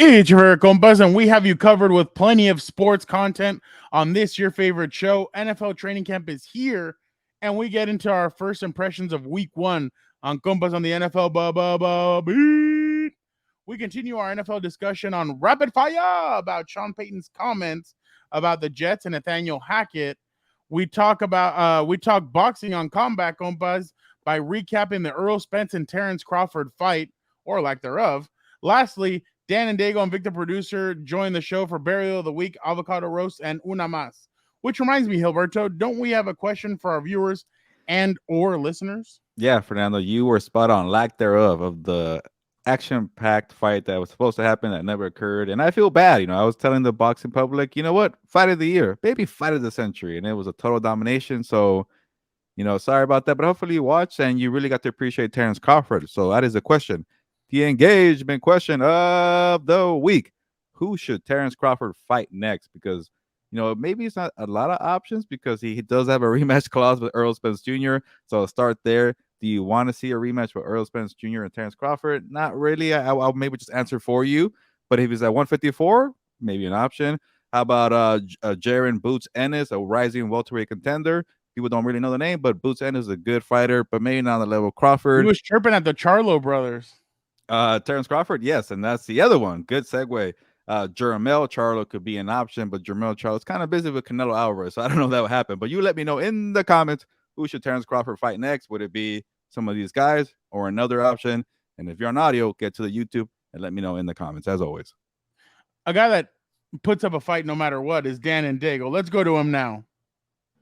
It's your favorite compas, and we have you covered with plenty of sports content on this your favorite show. NFL training camp is here, and we get into our first impressions of week one on Compas on the NFL beat. We continue our NFL discussion on rapid fire about Sean Payton's comments about the Jets and Nathaniel Hackett. We talk boxing on Combat Compas by recapping the Errol Spence and Terence Crawford fight, or lack thereof. Lastly, Dan and Diego and Victor Producer join the show for Burial of the Week, Avocado Roast, and Una Mas. Which reminds me, Gilberto, don't we have a question for our viewers and or listeners? Yeah, Fernando, you were spot on. Lack thereof of the action-packed fight that was supposed to happen that never occurred. And I feel bad. I was telling the boxing public, you know what? Fight of the year, maybe fight of the century. And it was a total domination. So, sorry about that. But hopefully you watched and you really got to appreciate Terence Crawford. So that is the question. The engagement question of the week. Who should Terence Crawford fight next? Because, maybe it's not a lot of options because he does have a rematch clause with Errol Spence Jr. So I'll start there. Do you want to see a rematch with Errol Spence Jr. and Terence Crawford? Not really. I'll maybe just answer for you. But if he's at 154, maybe an option. How about Jaron Boots Ennis, a rising welterweight contender? People don't really know the name, but Boots Ennis is a good fighter, but maybe not on the level of Crawford. He was chirping at the Charlo brothers. Terence Crawford, yes, and that's the other one. Good segue. Jermel Charlo could be an option, but Jermel Charlo's kind of busy with Canelo Alvarez, so I don't know if that will happen. But you let me know in the comments, who should Terence Crawford fight next? Would it be some of these guys or another option? And if you're on audio, get to the YouTube and let me know in the comments, as always. A guy that puts up a fight no matter what is Dan and Diego. Let's go to him now.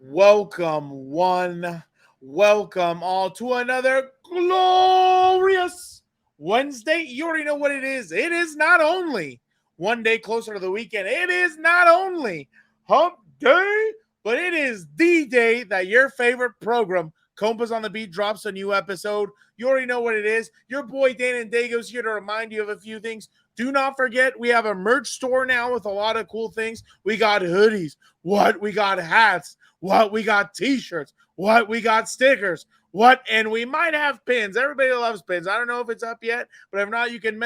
Welcome, one. Welcome all to another glorious Wednesday. You already know what it is. It is not only one day closer to the weekend. It is not only hump day, but it is the day that your favorite program, Compas on the Beat, drops a new episode. You already know what it is. Your boy Dan and Dago's here to remind you of a few things. Do not forget, we have a merch store now with a lot of cool things. We got hoodies. We got hats. We got t-shirts. We got stickers. And we might have pins. Everybody loves pins. I don't know if it's up yet, but if not, you can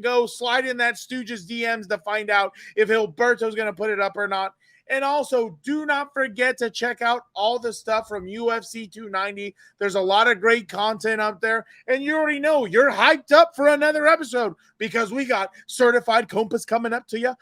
go slide in that Stooges DMs to find out if Gilberto's going to put it up or not. And also, do not forget to check out all the stuff from UFC 290. There's a lot of great content up there. And you already know you're hyped up for another episode because we got Certified Compas coming up to you.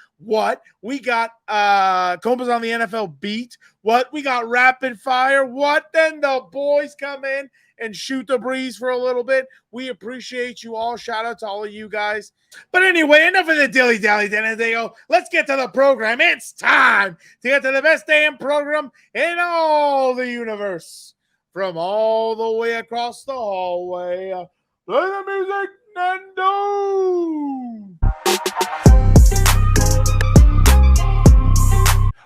We got Compas on the NFL beat. We got Rapid Fire. Then the boys come in and shoot the breeze for a little bit. We appreciate you all. Shout out to all of you guys. But anyway, enough of the dilly-dally, Denadeo. Let's get to the program. It's time to get to the best damn program in all the universe. From all the way across the hallway. Play the music, Nando!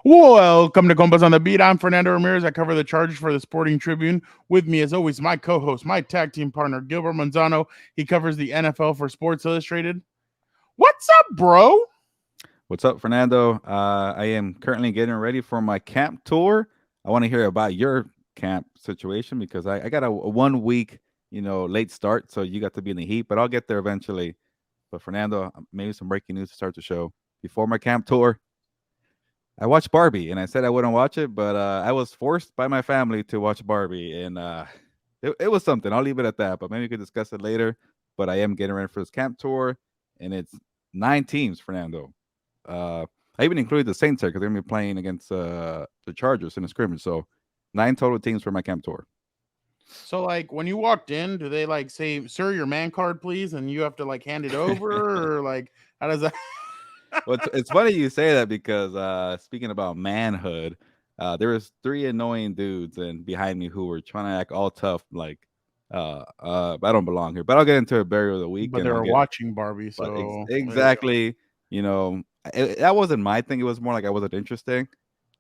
Welcome to Compas on the Beat. I'm Fernando Ramirez. I cover the Chargers for the Sporting Tribune. With me, as always, my co-host, my tag team partner, Gilberto Manzano. He covers the NFL for Sports Illustrated. What's up, bro? What's up, Fernando? I am currently getting ready for my camp tour. I want to hear about your camp situation because I got a 1 week, late start, so you got to be in the heat, but I'll get there eventually. But Fernando, maybe some breaking news to start the show. Before my camp tour, I watched Barbie, and I said I wouldn't watch it, but I was forced by my family to watch Barbie, and it was something. I'll leave it at that, but maybe we could discuss it later. But I am getting ready for this camp tour, and it's 9 teams, Fernando. I even included the Saints here because they're going to be playing against the Chargers in a scrimmage. So 9 total teams for my camp tour. So, when you walked in, do they, say, sir, your man card, please, and you have to, hand it over, or, how does that... Well, it's funny you say that because speaking about manhood, there was 3 annoying dudes and behind me who were trying to act all tough, I don't belong here. But I'll get into a Burial of the Week. But they were watching Barbie, so exactly. That wasn't my thing. It was more like I wasn't interested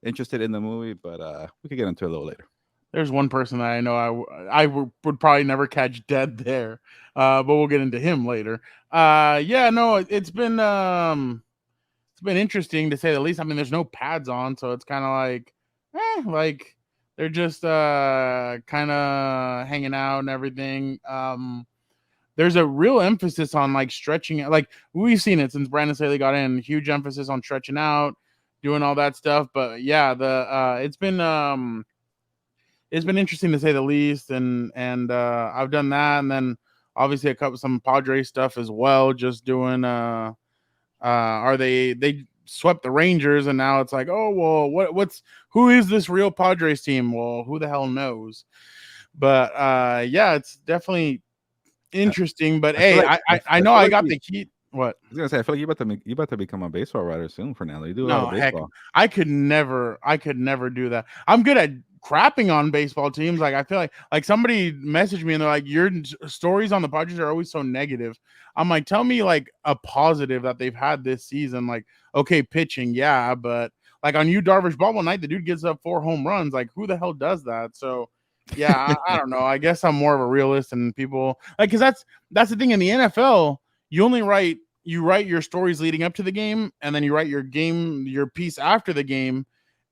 in the movie. But we could get into it a little later. There's one person that I know I would probably never catch dead there, but we'll get into him later. It's been interesting to say the least. I mean, there's no pads on, so it's kind of they're just kind of hanging out and everything. there's a real emphasis on like stretching. Like we've seen it since Brandon Staley got in. Huge emphasis on stretching out, doing all that stuff. But yeah, it's been interesting to say the least. And I've done that, and then obviously some Padres stuff as well. Just doing they swept the Rangers, and now it's like, oh well, who is this real Padres team? Well, who the hell knows? But yeah, it's definitely interesting. But hey, I know I got the key. What? I was gonna say, I feel like you about to become a baseball writer soon, Fernando. You do a lot of baseball. I could never do that. I'm good at crapping on baseball teams. Like I feel like somebody messaged me and they're like, your stories on the Padres are always so negative. I'm like, tell me like a positive that they've had this season. Like, okay, pitching, yeah, but like on Yu Darvish bubble night, the dude gets up 4 home runs. Like, who the hell does that? So yeah, I don't know. I guess I'm more of a realist, and people like, because that's the thing in the NFL. You only write your stories leading up to the game, and then you write your piece after the game,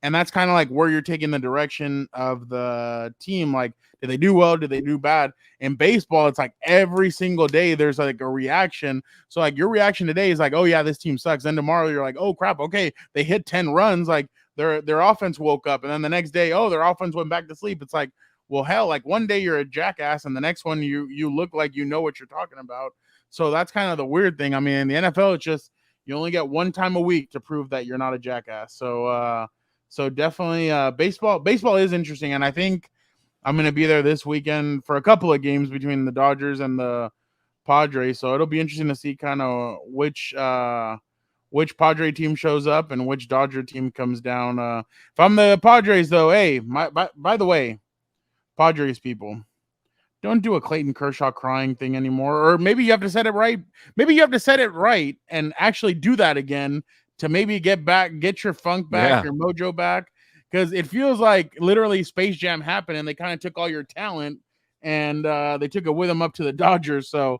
and that's kind of like where you're taking the direction of the team. Like, did they do well? Did they do bad? In baseball, it's like every single day there's like a reaction. So like your reaction today is like, oh yeah, this team sucks. Then tomorrow you're like, oh crap, okay, they hit 10 runs. Like their offense woke up, and then the next day, oh, their offense went back to sleep. It's like, well, hell, like one day you're a jackass, and the next one you look like you know what you're talking about. So that's kind of the weird thing. I mean, in the NFL, it's just you only get one time a week to prove that you're not a jackass. So definitely baseball is interesting, and I think I'm going to be there this weekend for a couple of games between the Dodgers and the Padres. So it'll be interesting to see kind of which Padre team shows up and which Dodger team comes down. If I'm the Padres, though, hey, by the way, Padres people, don't do a Clayton Kershaw crying thing anymore. Or maybe you have to set it right. Maybe you have to set it right and actually do that again to maybe get your funk back, your mojo back. Because it feels like literally Space Jam happened and they kind of took all your talent and they took it with them up to the Dodgers. So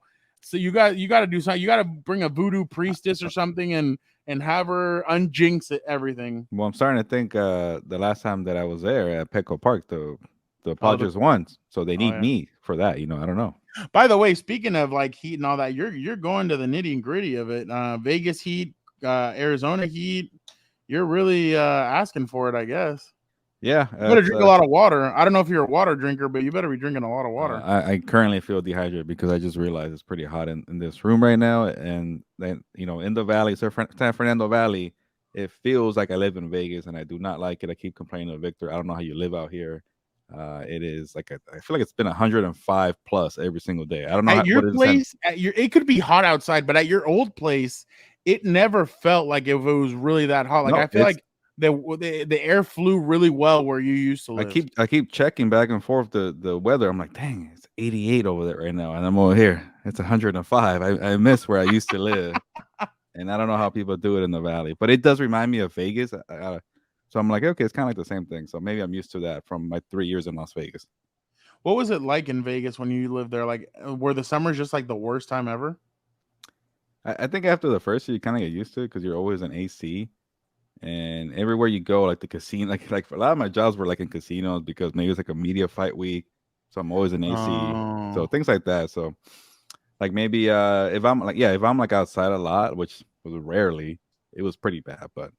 you got to do something. You got to bring a voodoo priestess or something and have her unjinx everything. Well, I'm starting to think the last time that I was there at Petco Park, the Padres won, so they need me for that. I don't know. By the way, speaking of like heat and all that, you're going to the nitty and gritty of it. Vegas Heat, Arizona Heat. You're really asking for it, I guess. Yeah, you better drink a lot of water. I don't know if you're a water drinker, but you better be drinking a lot of water. I currently feel dehydrated because I just realized it's pretty hot in this room right now, and then in the valley, San Fernando Valley, it feels like I live in Vegas, and I do not like it. I keep complaining to Victor. I don't know how you live out here. It is like I feel like it's been 105 plus every single day. I don't know. At your place, it could be hot outside, but at your old place, it never felt like if it was really that hot. Like I feel like the air flew really well where you used to live. I keep checking back and forth the weather. I'm like, dang, it's 88 over there right now, and I'm over here. It's 105. I miss where I used to live, and I don't know how people do it in the valley, but it does remind me of Vegas. So I'm like, okay, it's kind of like the same thing. So maybe I'm used to that from my 3 years in Las Vegas. What was it like in Vegas when you lived there? Like, were the summers just like the worst time ever? I think after the first year, you kind of get used to it because you're always in AC. And everywhere you go, like the casino, like a lot of my jobs were like in casinos because maybe it's like a media fight week. So I'm always in AC. So things like that. So like maybe if I'm like outside a lot, which was rarely, it was pretty bad. But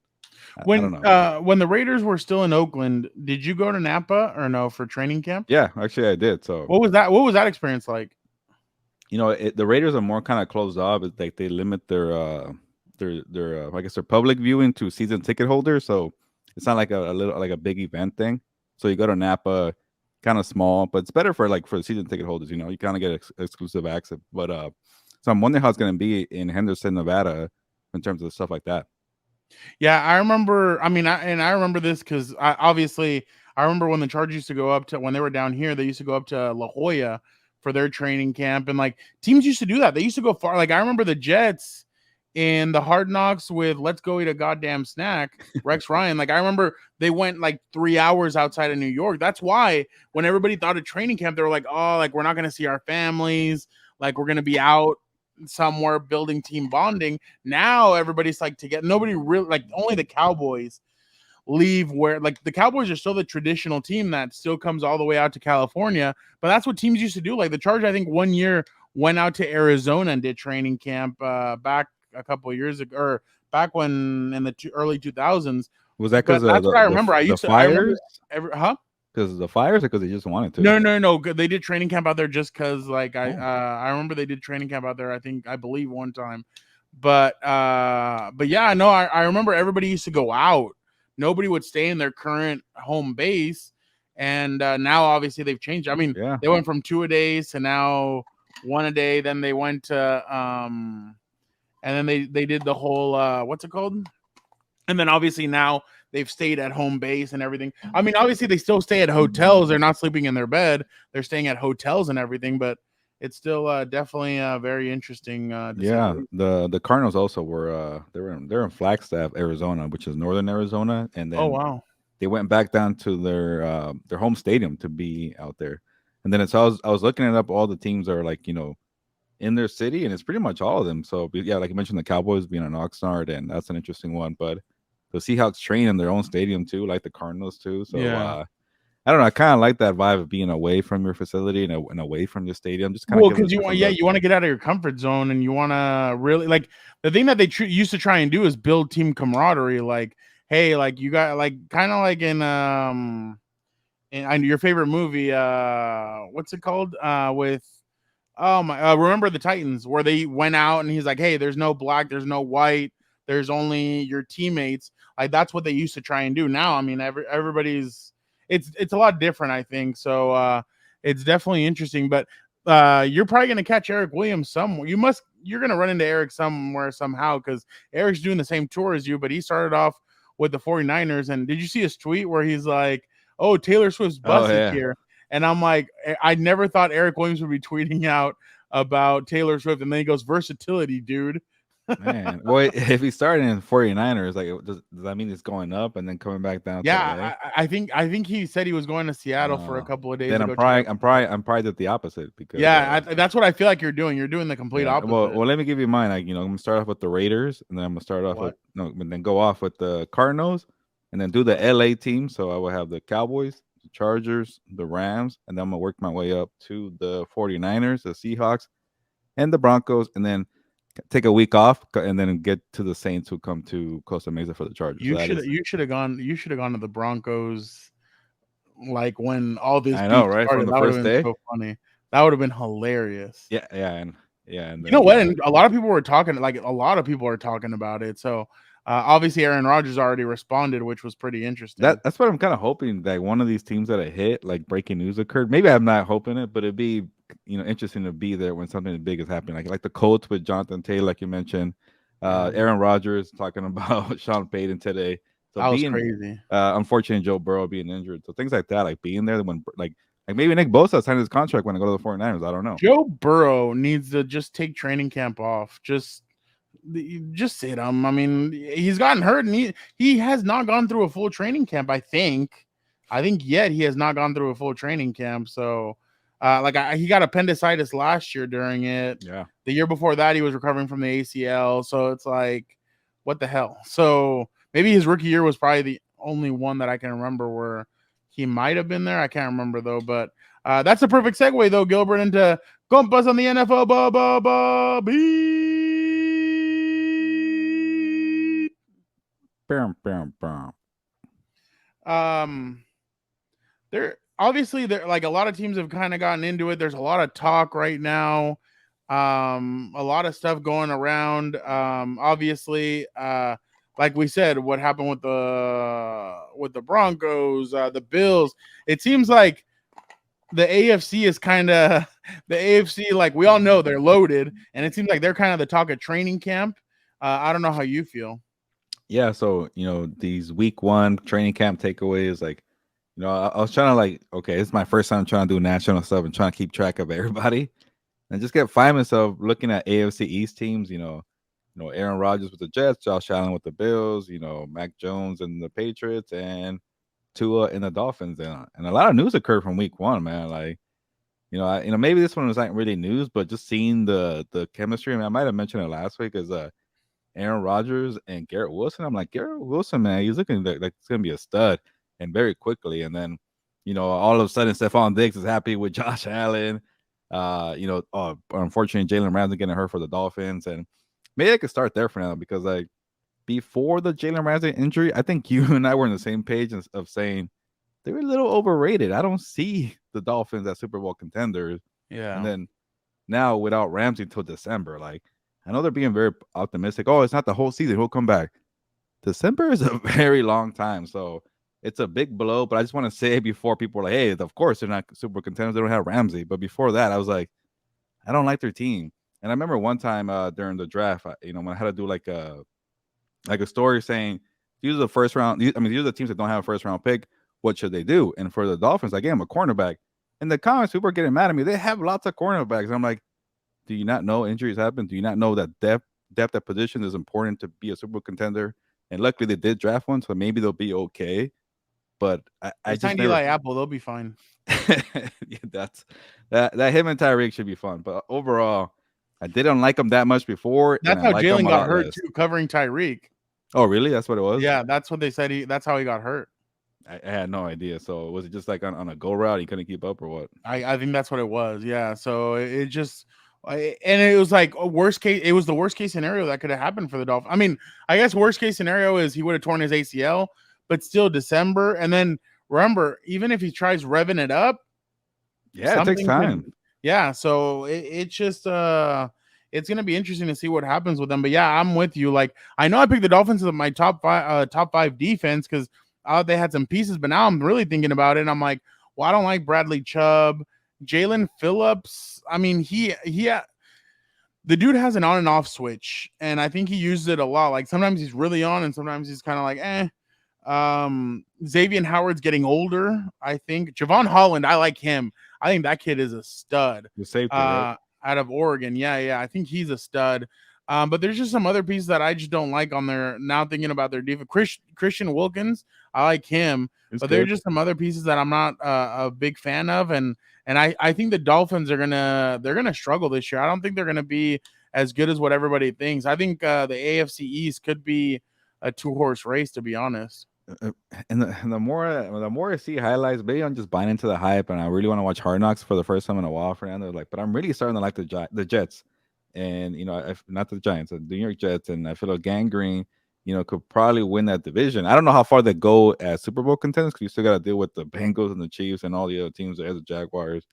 when the Raiders were still in Oakland, did you go to Napa or no for training camp? Yeah, actually I did. So what was that experience like? The Raiders are more kind of closed off. It's like they limit their I guess their public viewing to season ticket holders. So it's not like a big event thing. So you go to Napa, kind of small, but it's better for the season ticket holders. You kind of get exclusive access. But so I'm wondering how it's going to be in Henderson, Nevada, in terms of stuff like that. Yeah, I remember. I mean, I remember this because I remember when the Chargers used to go up to when they were down here. They used to go up to La Jolla for their training camp, and like teams used to do that. They used to go far. Like I remember the Jets in the Hard Knocks with "Let's Go Eat a Goddamn Snack." Rex Ryan. Like I remember they went like 3 hours outside of New York. That's why when everybody thought of training camp, they were like, "Oh, like we're not going to see our families. Like we're going to be out somewhere building team bonding." Now everybody's like together. Nobody really like only the Cowboys leave where like the Cowboys are still the traditional team that still comes all the way out to California. But that's what teams used to do. Like the Chargers, I think 1 year went out to Arizona and did training camp back a couple of years ago, or back when in the early 2000s. Was that But because that's what I remember. I remember fires? huh? Because of the fires, or because they just wanted to? No. They did training camp out there just because, like, I remember they did training camp out there. I believe one time, but yeah, no, I remember everybody used to go out. Nobody would stay in their current home base, and now obviously they've changed. I mean, Yeah. they went from 2 a days to now 1 a day. Then they went to and then they did the whole what's it called? And then obviously now they've stayed at home base and everything. I mean, obviously they still stay at hotels. They're not sleeping in their bed. They're staying at hotels and everything, but it's still definitely very interesting. Yeah, the Cardinals also were they're in Flagstaff, Arizona, which is northern Arizona, and Oh then wow. they went back down to their home stadium to be out there. And then I was looking it up. All the teams are like in their city, and it's pretty much all of them. So yeah, like you mentioned, the Cowboys being an Oxnard, and that's an interesting one. But the Seahawks train in their own stadium too, like the Cardinals too. So Yeah. I don't know. I kind of like that vibe of being away from your facility and away from your stadium. Just kind of Well, gives because a you want, different look. you want to get out of your comfort zone, and you want to really like the thing that they used to try and do is build team camaraderie. Like, hey, like you got like kind of like in your favorite movie, what's it called? With oh my, remember the Titans, where they went out and he's like, hey, there's no black, there's no white, there's only your teammates. Like that's what they used to try and do. Now, I mean, everybody's it's a lot different, I think. So it's definitely interesting. But you're probably gonna catch Eric Williams somewhere. You're gonna run into Eric somewhere somehow, because Eric's doing the same tour as you, but he started off with the 49ers. And did you see his tweet where he's like, oh, Taylor Swift's bus is here? And I'm like, I never thought Eric Williams would be tweeting out about Taylor Swift. And then he goes, versatility, dude. Man, well, if he's starting in 49ers, like, does that mean he's going up and then coming back down? Yeah, I think he said he was going to Seattle for a couple of days. Then I'm probably did the opposite, because that's what I feel like you're doing. You're doing the complete opposite. Well, let me give you mine. Like, I'm gonna start off with the Raiders, and then I'm gonna start off and then go off with the Cardinals, and then do the LA team. So I will have the Cowboys, the Chargers, the Rams, and then I'm gonna work my way up to the 49ers, the Seahawks, and the Broncos, and then take a week off, and then get to the Saints, who come to Costa Mesa for the Chargers. You should have gone to the Broncos, like when all this. I know, right? Started. From the That first day. So funny. That would have been hilarious. Yeah, and you know what? And a lot of people were talking. Like a lot of people are talking about it. So obviously, Aaron Rodgers already responded, which was pretty interesting. That's what I'm kind of hoping, that one of these teams that I hit, like breaking news occurred. Maybe I'm not hoping it, but it'd be interesting to be there when something big is happening. Like the Colts with Jonathan Taylor, like you mentioned. Aaron Rodgers talking about Sean Payton today. So that was crazy. Unfortunately, Joe Burrow being injured. So things like that, like being there when like maybe Nick Bosa signed his contract when I go to the 49ers. I don't know. Joe Burrow needs to just take training camp off. Just sit him. I mean, he's gotten hurt, and he has not gone through a full training camp. I think yet he has not gone through a full training camp. So, he got appendicitis last year during it. Yeah. The year before that, he was recovering from the ACL. So it's like, what the hell? So maybe his rookie year was probably the only one that I can remember where he might have been there. I can't remember though. But that's a perfect segue though, Gilbert, into Compas on the NFL. There obviously like a lot of teams have kind of gotten into it. There's a lot of talk right now, a lot of stuff going around. Obviously, like we said, what happened with the Broncos, the Bills. It seems like the AFC is kind of the AFC. Like we all know, they're loaded, and it seems like they're kind of the talk of training camp. I don't know how you feel. Yeah, so these week 1 training camp takeaways, like I was trying to like, okay, it's my first time trying to do national stuff and trying to keep track of everybody, and just find myself looking at AFC East teams. Aaron Rodgers with the Jets, Josh Allen with the Bills, Mac Jones and the Patriots, and Tua and the Dolphins, and a lot of news occurred from week 1, man. Like, maybe this one was not really news, but just seeing the chemistry. I mean, I might have mentioned it last week, as Aaron Rodgers and Garrett Wilson. I'm like, Garrett Wilson, man, he's looking like it's gonna be a stud, and very quickly. And then, all of a sudden, Stephon Diggs is happy with Josh Allen. Unfortunately, Jalen Ramsey getting hurt for the Dolphins, and maybe I could start there for now because like before the Jalen Ramsey injury, I think you and I were on the same page of saying they were a little overrated. I don't see the Dolphins as Super Bowl contenders, and Yeah. then now without Ramsey until December, like I know they're being very optimistic. Oh, it's not the whole season; he'll come back. December is a very long time, so it's a big blow. But I just want to say before people are like, "Hey, of course they're not super contenders; they don't have Ramsey." But before that, I was like, I don't like their team. And I remember one time during the draft, when I had to do like a story saying these are the first round. These are the teams that don't have a first round pick. What should they do? And for the Dolphins, I gave them a cornerback. In the comments, people are getting mad at me. They have lots of cornerbacks. And I'm like, do you not know injuries happen? Do you not know that depth at position is important to be a Super Bowl contender? And luckily, they did draft one, so maybe they'll be okay. But I just never. Eli Apple, they'll be fine. Yeah, that him and Tyreek should be fun. But overall, I didn't like him that much before. That's how Jalen got hurt too, covering Tyreek. Oh, really? That's what it was? Yeah, that's what they said. That's how he got hurt. I had no idea. So was it just like on a go route? He couldn't keep up or what? I think that's what it was. Yeah. So it just and it was like a worst case. It was the worst case scenario that could have happened for the Dolphins. I mean, I guess worst case scenario is he would have torn his ACL, but still December. And then remember, even if he tries revving it up, yeah, it takes time. So it's just it's gonna be interesting to see what happens with them. But yeah, I'm with you. Like I know I picked the Dolphins as my top five defense because they had some pieces, but now I'm really thinking about it. And I'm like, well, I don't like Bradley Chubb, Jalen Phillips. I mean, the dude has an on and off switch, and I think he uses it a lot. Like sometimes he's really on, and sometimes he's kind of like, eh. Xavier Howard's getting older. I think Javon Holland, I like him. I think that kid is a stud. The safety, right? Out of Oregon. Yeah. I think he's a stud. But there's just some other pieces that I just don't like on there. Now thinking about their defense, Christian Wilkins, I like him, but there are just some other pieces that I'm not a big fan of, and I think the Dolphins are gonna struggle this year. I don't think they're gonna be as good as what everybody thinks. I think the AFC East could be a 2-horse race, to be honest. And the more I see highlights, maybe I'm just buying into the hype, and I really want to watch Hard Knocks for the first time in a while. Fernando, but I'm really starting to like the Jets. And not the Giants, the New York Jets, and I feel like Gangrene, could probably win that division. I don't know how far they go as Super Bowl contenders because you still got to deal with the Bengals and the Chiefs and all the other teams, the Jaguars.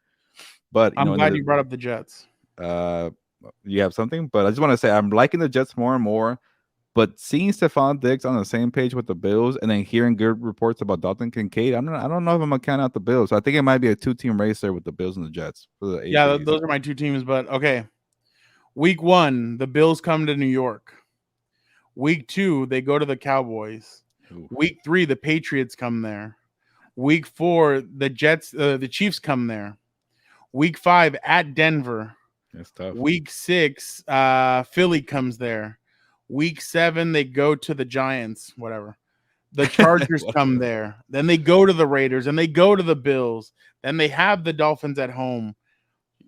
But I'm glad you brought up the Jets. You have something, but I just want to say I'm liking the Jets more and more. But seeing Stephon Diggs on the same page with the Bills and then hearing good reports about Dalton Kincaid, I don't know if I'm gonna count out the Bills. So I think it might be a 2-team race there with the Bills and the Jets. Yeah, those are my two teams. But okay. Week 1, the Bills come to New York. Week 2, they go to the Cowboys. Ooh. Week 3, the Patriots come there. Week 4, the Chiefs come there. Week 5, at Denver. That's tough. Week 6, Philly comes there. Week 7, they go to the Giants, whatever. The Chargers come there. Then they go to the Raiders, and they go to the Bills. Then they have the Dolphins at home.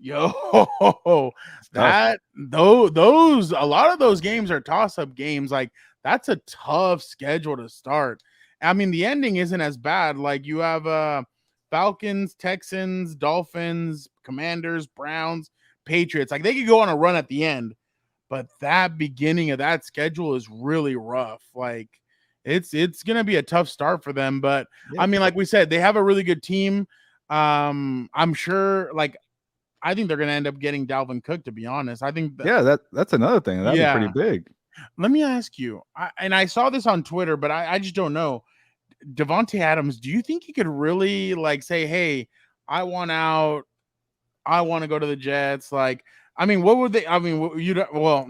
Yo, those a lot of those games are toss-up games. Like that's a tough schedule to start. I mean, the ending isn't as bad. Like you have Falcons, Texans, Dolphins, Commanders, Browns, Patriots. Like they could go on a run at the end, but that beginning of that schedule is really rough. Like it's gonna be a tough start for them. But yeah. I mean, like we said, they have a really good team. I'm sure I think they're going to end up getting Dalvin Cook, to be honest. I think that's another thing. That'd be pretty big. Let me ask you, I saw this on Twitter, but I just don't know. Devontae Adams, do you think he could really say, hey, I want out. I want to go to the Jets. I mean, what would they? I mean,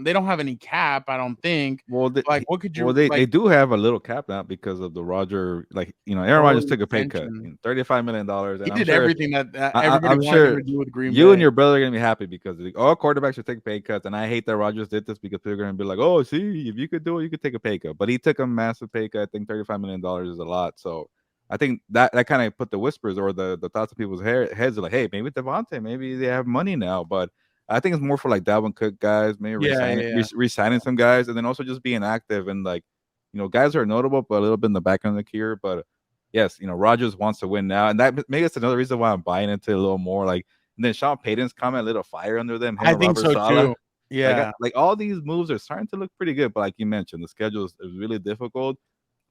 they don't have any cap, I don't think. Well, what could you? Well, they do have a little cap now because of the Roger. Aaron Rodgers took a pay cut, $35 million. And he did everything that everybody wanted to do with Green Bay. You and your brother are gonna be happy because all quarterbacks should take pay cuts, and I hate that Rodgers did this because they're gonna be like, oh, see, if you could do it, you could take a pay cut. But he took a massive pay cut. I think $35 million is a lot. So I think that kind of put the whispers or the thoughts of people's heads are like, hey, maybe Devontae, maybe they have money now, but. I think it's more for Dalvin Cook guys, maybe re-signing some guys, and then also just being active and guys are notable, but a little bit in the back end of the career. But yes, Rodgers wants to win now, and that maybe it's another reason why I'm buying into it a little more. And then Sean Payton's comment lit a fire under them. Him I and think Robert so Saleh. too. Yeah. Like all these moves are starting to look pretty good, but like you mentioned, the schedule is really difficult.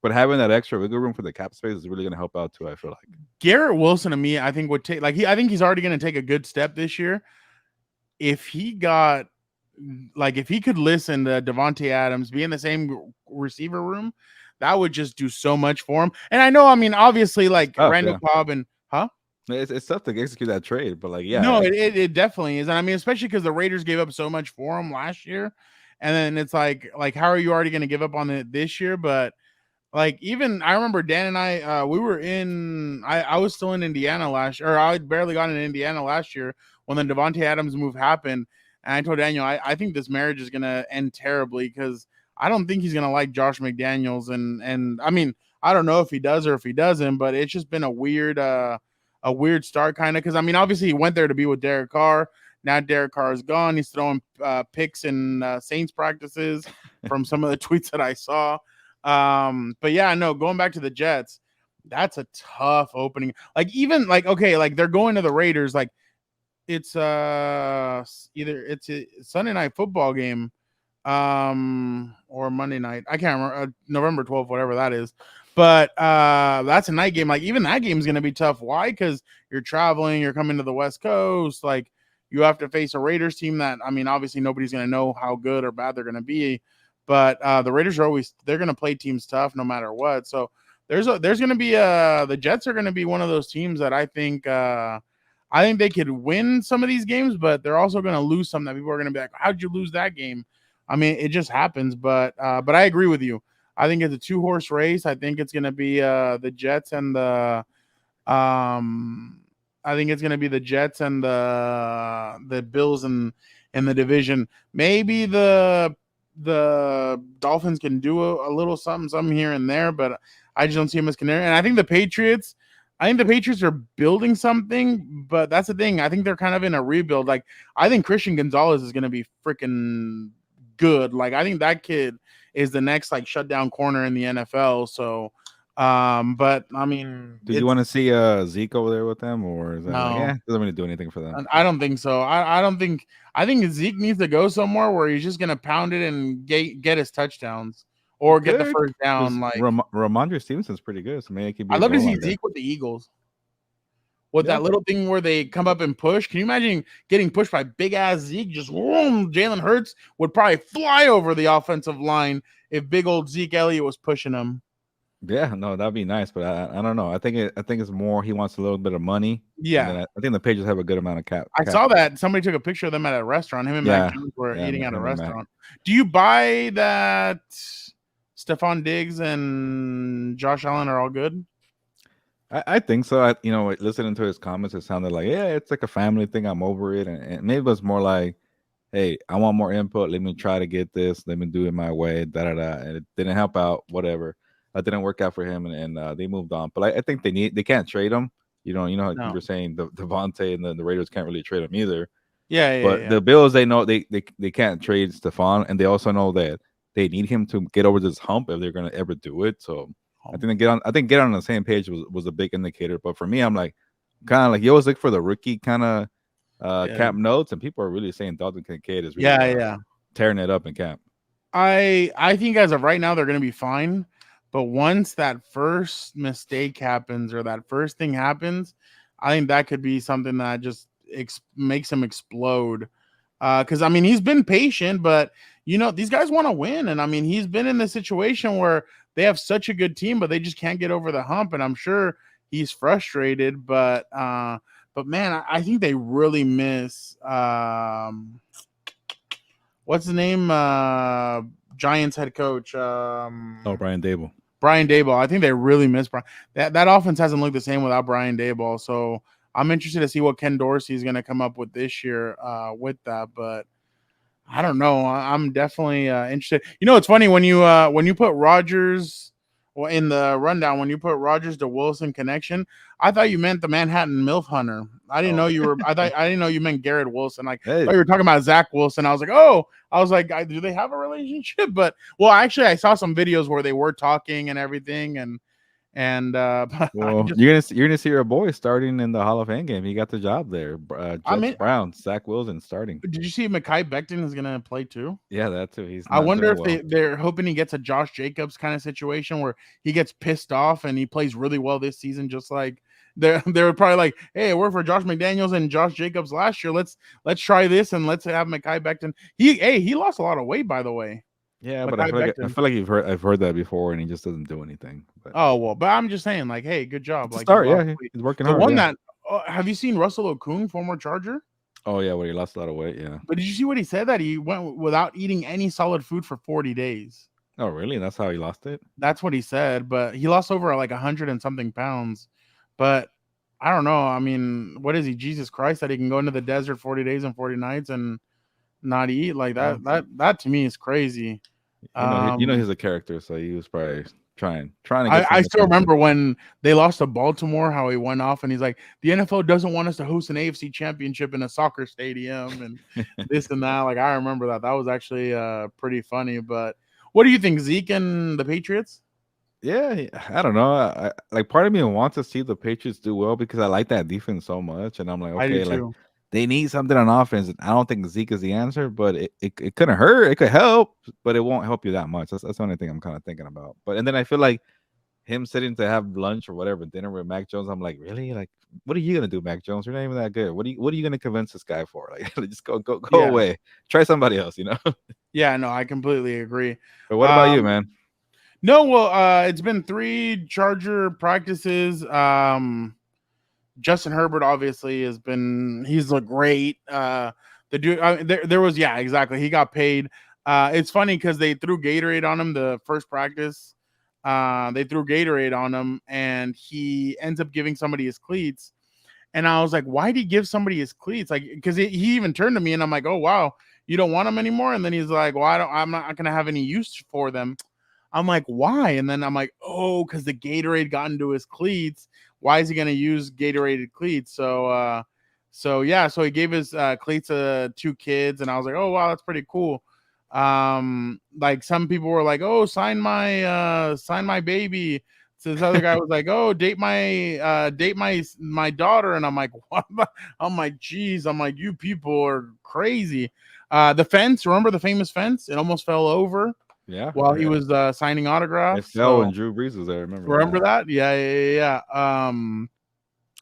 But having that extra wiggle room for the cap space is really going to help out too. I feel like Garrett Wilson to me, I think would take I think he's already going to take a good step this year. If he got if he could listen to Devontae Adams, be in the same receiver room, that would just do so much for him. And I know, I mean, obviously, like Randall Cobb and it's tough to execute that trade, but like no, it definitely is. And I mean, especially because the Raiders gave up so much for him last year, and then it's like how are you already going to give up on it this year? But like even I remember Dan and I we were in I was still in Indiana last year, or I had barely got in Indiana last year when the Devontae Adams move happened. And I told Daniel, I think this marriage is gonna end terribly because I don't think he's gonna like Josh McDaniels, and I mean I don't know if he does or if he doesn't, but it's just been a weird start kind of because I mean obviously he went there to be with Derek Carr. Now Derek Carr is gone. He's throwing picks in Saints practices from some of the tweets that I saw. But yeah, no, going back to the Jets, that's a tough opening. Like even okay, like they're going to the Raiders. Like it's either it's a Sunday night football game, or Monday night. I can't remember, November 12th, whatever that is. But that's a night game. Like even that game is gonna be tough. Why? Because you're traveling, you're coming to the West Coast, like you have to face a Raiders team that I mean, obviously nobody's gonna know how good or bad they're gonna be. But the Raiders are they're gonna play teams tough no matter what. So there's gonna be the Jets are gonna be one of those teams that I think they could win some of these games, but they're also gonna lose some that people are gonna be like, how'd you lose that game? I mean, it just happens, but I agree with you. I think it's a 2-horse race. I think it's gonna be the Jets and the I think it's gonna be the Jets and the Bills in the division. Maybe the Dolphins can do a little something here and there, but I just don't see them as canary. And I think the Patriots are building something, but that's the thing. I think they're kind of in a rebuild. Like I think Christian Gonzalez is going to be freaking good. Like I think that kid is the next shutdown corner in the NFL. So, but I mean, do you want to see Zeke over there with them, or is that doesn't really do anything for them? I don't think so. I think Zeke needs to go somewhere where he's just gonna pound it and get his touchdowns or get the first down. Like Ramondre Stevenson's pretty good, so maybe it could be. I'd love to see Zeke with the Eagles. With that little thing where they come up and push. Can you imagine getting pushed by big ass Zeke? Just Jalen Hurts would probably fly over the offensive line if big old Zeke Elliott was pushing him. Yeah, no, that'd be nice, but I don't know. I think it's more he wants a little bit of money. Yeah, I think the Patriots have a good amount of cap. I saw that somebody took a picture of them at a restaurant. Him and Mac Jones were eating at a restaurant. Do you buy that Stephon Diggs and Josh Allen are all good? I think so. Listening to his comments, it sounded like it's like a family thing. I'm over it, and maybe it was more like, hey, I want more input. Let me try to get this. Let me do it my way. And it didn't help out. Whatever. It didn't work out for him, and they moved on. But I think they can't trade him. You know, you were saying Devontae and the Raiders can't really trade him either. But the Bills, they know they can't trade Stephon, and they also know that they need him to get over this hump if they're going to ever do it. So I think get on the same page was a big indicator. But for me, I'm like kind of like you always look for the rookie kind of camp notes, and people are really saying Dalton Kincaid is really tearing it up in camp. I think as of right now they're going to be fine. But once that first mistake happens or that first thing happens, I think that could be something that just makes him explode. Because, I mean, he's been patient, but, these guys want to win. And, I mean, he's been in the situation where they have such a good team, but they just can't get over the hump. And I'm sure he's frustrated. But man, I think they really miss what's the name? Giants head coach. Brian Daboll. Brian Daboll. I think they really miss Brian. That offense hasn't looked the same without Brian Daboll. So I'm interested to see what Ken Dorsey is going to come up with this year with that. But I don't know. I'm definitely interested. It's funny when you put Rodgers in the rundown, when you put Rodgers to Wilson connection, I thought you meant the Manhattan MILF Hunter. I didn't know you were. I didn't know you meant Garrett Wilson. Like I thought you were talking about Zach Wilson. I was like, do they have a relationship? But actually, I saw some videos where they were talking and everything, and And Well, you're gonna see your boy starting in the Hall of Fame game. He got the job there. I Jets mean, Brown, Zach Wilson starting. did you see Mekhi Becton is gonna play too? Yeah, that too. He's I not wonder doing if well. they're hoping he gets a Josh Jacobs kind of situation where he gets pissed off and he plays really well this season, just like they're probably like, hey, it worked for Josh McDaniels and Josh Jacobs last year. Let's try this and let's have Mekhi Becton. He lost a lot of weight, by the way. Yeah, but Mekhi Becton. I feel like I've heard that before, and he just doesn't do anything. But Oh well, but I'm just saying, like, hey, good job. Like, start, yeah, he's working the hard. one yeah. that have you seen Russell Okung, former Charger? Oh yeah, well, he lost a lot of weight. Yeah. But did you see what he said? That he went without eating any solid food for 40 days. Oh really? That's how he lost it? That's what he said. But he lost over like 100 and something pounds. But I don't know. I mean, what is he? Jesus Christ, that he can go into the desert 40 days and 40 nights and not eat like that. That to me is crazy. You know he's a character, so he was probably trying to get. I still remember when they lost to Baltimore, how he went off and he's like, the NFL doesn't want us to host an AFC championship in a soccer stadium and this and that. Like, I remember that. That was actually pretty funny. But what do you think, Zeke and the Patriots? Yeah, I don't know. I like part of me wants to see the Patriots do well because I like that defense so much, and I'm like, okay, like they need something on offense. I don't think Zeke is the answer, but it couldn't hurt. It could help, but it won't help you that much. That's the only thing I'm kind of thinking about. But and then I feel like him sitting to have lunch or whatever dinner with Mac Jones. I'm like, really? Like, what are you gonna do, Mac Jones? You're not even that good. What are you gonna convince this guy for? Like, just go away. Try somebody else. You know? Yeah, no, I completely agree. But what about you, man? No, well, it's been 3 Charger practices. Justin Herbert obviously he's looked great. The dude, there was, yeah, exactly. He got paid. It's funny because they threw Gatorade on him the first practice. They threw Gatorade on him and he ends up giving somebody his cleats. And I was like, why did he give somebody his cleats? Like, because he even turned to me and I'm like, oh, wow, you don't want them anymore? And then he's like, well, I'm not going to have any use for them. I'm like, why? And then I'm like, oh, because the Gatorade got into his cleats. Why is he going to use Gatorated cleats? So he gave his cleats to 2 kids, and I was like, oh wow, that's pretty cool. Like some people were like, oh, sign my baby. So this other guy was like, oh, date my daughter, and I'm like, what? I'm like, geez, I'm like, you people are crazy. The fence, remember the famous fence? It almost fell over. Yeah. While he was signing autographs. It fell when Drew Brees was there. Remember that? Yeah.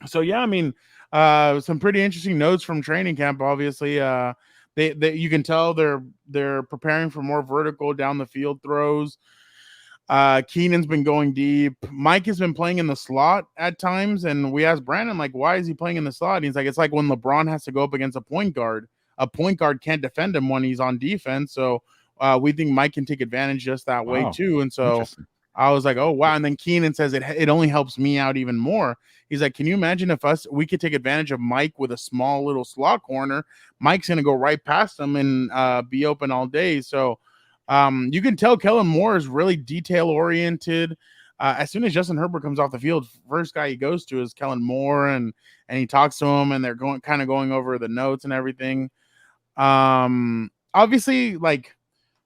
So yeah, I mean, some pretty interesting notes from training camp. Obviously, they you can tell they're preparing for more vertical down the field throws. Keenan's been going deep. Mike has been playing in the slot at times, and we asked Brandon, like, why is he playing in the slot? And he's like, it's like when LeBron has to go up against a point guard. A point guard can't defend him when he's on defense, so. We think Mike can take advantage just that way too. And so I was like, oh, wow. And then Keenan says it only helps me out even more. He's like, can you imagine if we could take advantage of Mike with a small little slot corner? Mike's going to go right past him and be open all day. So you can tell Kellen Moore is really detail oriented. As soon as Justin Herbert comes off the field, first guy he goes to is Kellen Moore, and he talks to him, and they're going over the notes and everything. Obviously, like,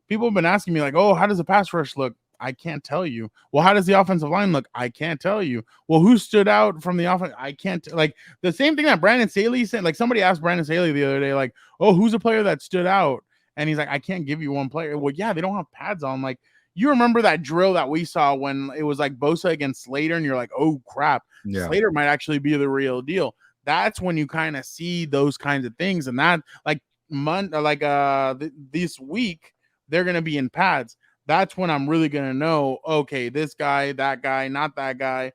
people have been asking me, like, oh, how does the pass rush look? I can't tell you. Well, how does the offensive line look? I can't tell you. Well, who stood out from the offense? I can't. Like, the same thing that Brandon Staley said. Like, somebody asked Brandon Staley the other day, like, oh, who's a player that stood out? And he's like, I can't give you one player. Well, yeah, they don't have pads on. Like, you remember that drill that we saw when it was like Bosa against Slater, and you're like, oh, crap. Yeah. Slater might actually be the real deal. That's when you kind of see those kinds of things. And that, like, this week, they're going to be in pads. That's when I'm really going to know, okay, this guy, that guy, not that guy.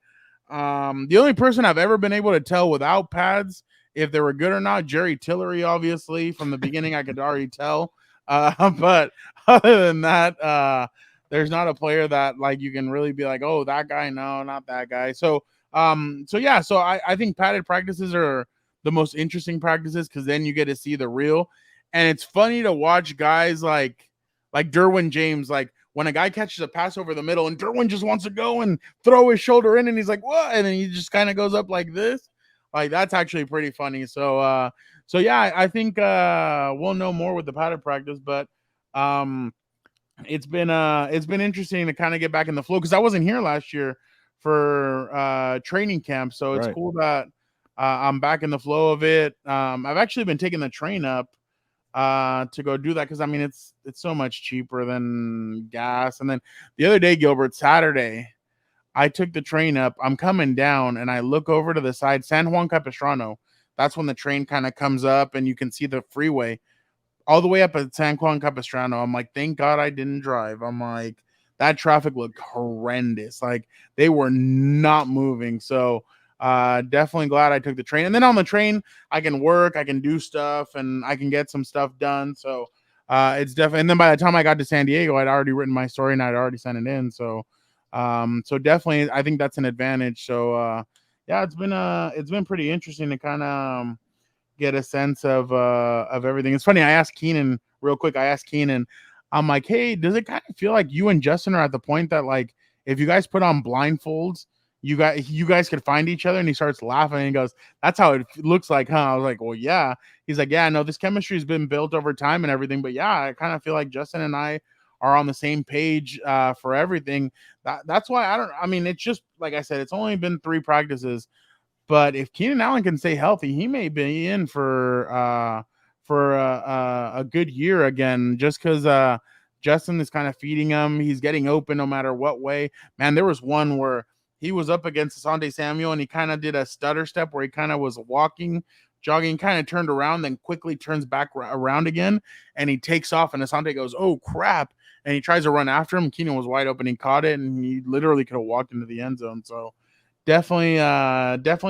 The only person I've ever been able to tell without pads if they were good or not, Jerry Tillery, obviously. From the beginning, I could already tell. But other than that, there's not a player that, like, you can really be like, oh, that guy, no, not that guy. So I think padded practices are the most interesting practices because then you get to see the real. And it's funny to watch guys like Derwin James, like when a guy catches a pass over the middle and Derwin just wants to go and throw his shoulder in and he's like, what? And then he just kind of goes up like this. Like, that's actually pretty funny. So yeah, I think we'll know more with the padded practice, but it's been interesting to kind of get back in the flow because I wasn't here last year for training camp. So it's Right. cool that I'm back in the flow of it. I've actually been taking the train up to go do that because I mean it's so much cheaper than gas. And then the other day, Gilbert, Saturday, I took the train up. I'm coming down and I look over to the side, San Juan Capistrano. That's when the train kind of comes up and you can see the freeway all the way up at San Juan Capistrano. I'm like, thank God I didn't drive. I'm like, that traffic looked horrendous. Like they were not moving. So definitely glad I took the train. And then on the train, I can work, I can do stuff, and I can get some stuff done. So it's definitely. And then by the time I got to San Diego, I'd already written my story and I'd already sent it in. So so definitely, I think that's an advantage. So yeah, it's been pretty interesting to kind of get a sense of everything. It's funny. I asked Keenan real quick. I'm like, hey, does it kind of feel like you and Justin are at the point that like if you guys put on blindfolds, you guys could find each other? And he starts laughing and he goes, "That's how it looks like, huh?" I was like, "Well, yeah." He's like, "Yeah, no, this chemistry has been built over time and everything, but yeah, I kind of feel like Justin and I are on the same page for everything." That's why I mean, it's just like I said, it's only been 3 practices. But if Keenan Allen can stay healthy, he may be in for a good year again. Just because Justin is kind of feeding him, he's getting open no matter what way. Man, there was one where he was up against Asante Samuel, and he kind of did a stutter step where he kind of was walking, jogging, kind of turned around, then quickly turns back around again, and he takes off. And Asante goes, "Oh crap!" And he tries to run after him. Keenan was wide open. He caught it, and he literally could have walked into the end zone. So definitely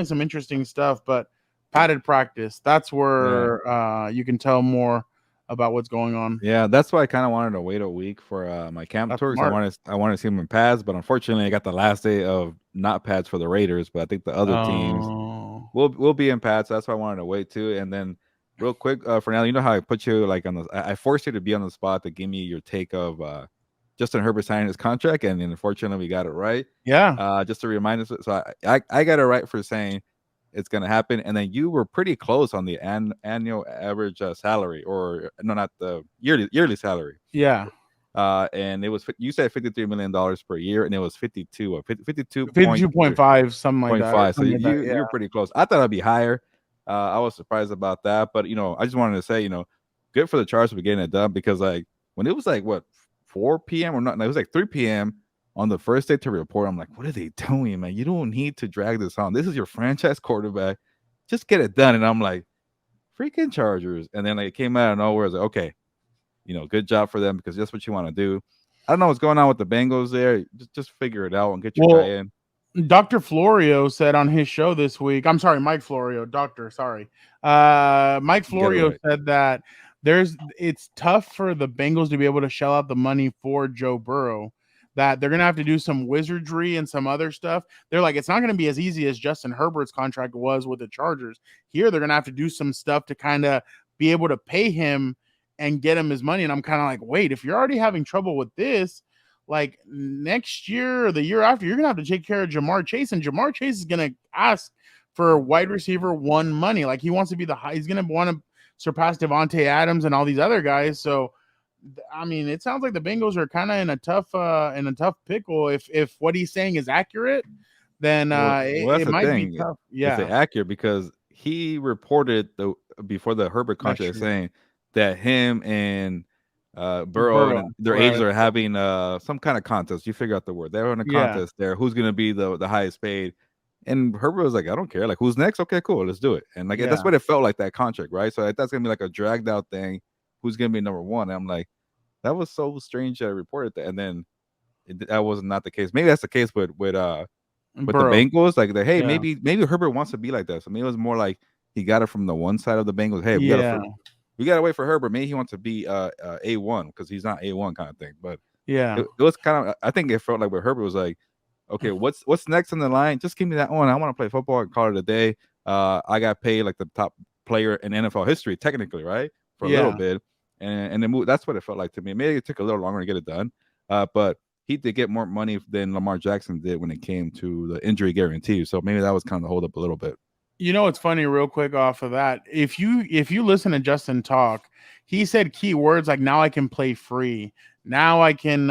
some interesting stuff, but padded practice, that's where you can tell more about what's going on. Yeah, that's why I kind of wanted to wait a week for my camp That's tour because smart. I wanted to see them in pads, but unfortunately I got the last day of not pads for the Raiders, but I think the other teams Oh, will be in pads. So that's why I wanted to wait too. And then real quick, Fernando, you know how I put you like on the I forced you to be on the spot to give me your take of Justin Herbert signing his contract, and then unfortunately we got it right. yeah, Just to remind us, so I got it right for saying it's going to happen, and then you were pretty close on the annual average salary, or no, not the yearly salary. yeah. And it was you said $53 million per year, and it was 52 or 52.5, something like that, or 52.5. So something like that. Yeah, you're pretty close. I thought I'd be higher. I was surprised about that, but I just wanted to say, good for the Chargers for getting it done, because like when it was like what 4 p.m. or not, it was like 3 p.m. on the first day to report. I'm like, what are they doing, man? You don't need to drag this on. This is your franchise quarterback. Just get it done. And I'm like, freaking Chargers. And then like, it came out of nowhere. I was like, okay, good job for them, because that's what you want to do. I don't know what's going on with the Bengals there. Just figure it out and get your guy in. Dr. Florio said on his show this week, I'm sorry, Mike Florio, Mike Florio said that it's tough for the Bengals to be able to shell out the money for Joe Burrow, that they're going to have to do some wizardry and some other stuff. They're like, it's not going to be as easy as Justin Herbert's contract was with the Chargers. Here, they're going to have to do some stuff to kind of be able to pay him and get him his money. And I'm kind of like, wait, if you're already having trouble with this, like next year or the year after, you're gonna have to take care of Jamar Chase, and Jamar Chase is gonna ask for wide receiver 1 money. Like he wants to be he's gonna want to surpass Devontae Adams and all these other guys. So I mean, it sounds like the Bengals are kind of in a tough pickle. If what he's saying is accurate, then Well, it might be tough. Yeah, is it accurate? Because he reported before the Herbert contract saying that him and Burrow and their agents are having some kind of contest. You figure out the word. They're in a contest there. Who's going to be the highest paid? And Herbert was like, I don't care. Like, who's next? Okay, cool. Let's do it. And like that's what it felt like, that contract, right? So that's going to be like a dragged out thing. Who's going to be number 1? And I'm like, that was so strange that I reported that. And then that was not the case. Maybe that's the case with the Bengals. Like, hey, maybe Herbert wants to be like that. So maybe it was more like he got it from the one side of the Bengals. Hey, we gotta wait for Herbert. Maybe he wants to be A1 because he's not A1 kind of thing. But it was kind of, I think it felt like where Herbert was like, okay, what's next in the line? Just give me that one. I want to play football and call it a day. I got paid like the top player in NFL history, technically, right? For a little bit. And then that's what it felt like to me. Maybe it took a little longer to get it done. But he did get more money than Lamar Jackson did when it came to the injury guarantee. So maybe that was kind of the hold up a little bit. You know what's funny, real quick off of that, if you listen to Justin talk, he said key words like, now I can play free. Now we can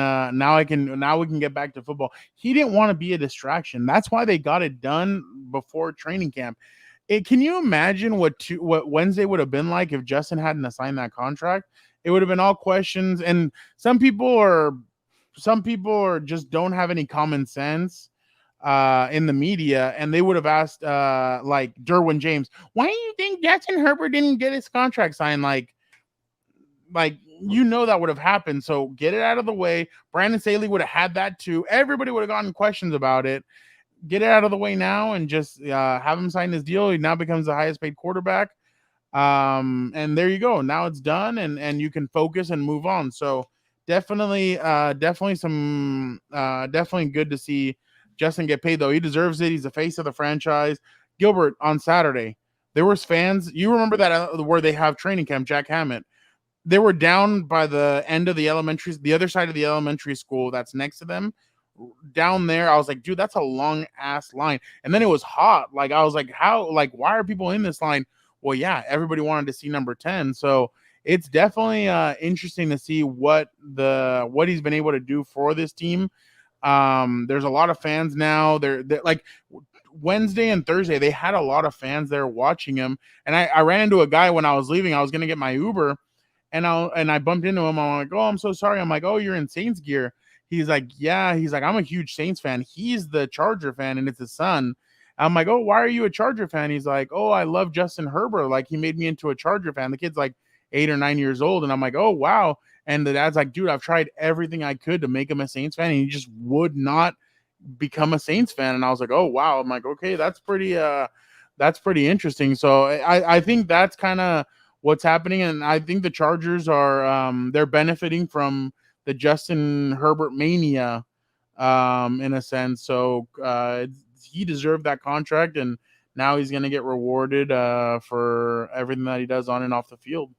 get back to football. He didn't want to be a distraction. That's why they got it done before training camp. Can you imagine what Wednesday would have been like if Justin hadn't signed that contract? It would have been all questions, and some people are just don't have any common sense in the media, and they would have asked like Derwin James, why do you think Justin Herbert didn't get his contract signed? Like that would have happened. So get it out of the way. Brandon Staley would have had that too. Everybody would have gotten questions about it. Get it out of the way now and just have him sign his deal. He now becomes the highest paid quarterback. And there you go. Now it's done, and you can focus and move on. So definitely good to see Justin get paid, though. He deserves it. He's the face of the franchise. Gilbert, on Saturday, there was fans. You remember that where they have training camp, Jack Hammett. They were down by the end of the other side of the elementary school that's next to them. Down there, I was like, dude, that's a long ass line. And then it was hot. Like, I was like, why are people in this line? Well, yeah, everybody wanted to see number 10. So it's definitely interesting to see what he's been able to do for this team. There's a lot of fans now. They're like Wednesday and Thursday, they had a lot of fans there watching him. And I ran into a guy when I was leaving. I was gonna get my Uber. And I bumped into him. I'm like, oh, I'm so sorry. I'm like, oh, you're in Saints gear. He's like, yeah. He's like, I'm a huge Saints fan. He's the Charger fan, and it's his son. I'm like, oh, why are you a Charger fan? He's like, oh, I love Justin Herbert. Like, he made me into a Charger fan. The kid's like 8 or 9 years old. And I'm like, oh, wow. And the dad's like, dude, I've tried everything I could to make him a Saints fan, and he just would not become a Saints fan. And I was like, oh, wow. I'm like, okay, that's pretty interesting. So I think that's kind of what's happening, and I think the Chargers are they're benefiting from the Justin Herbert mania in a sense. So he deserved that contract, and now he's going to get rewarded for everything that he does on and off the field.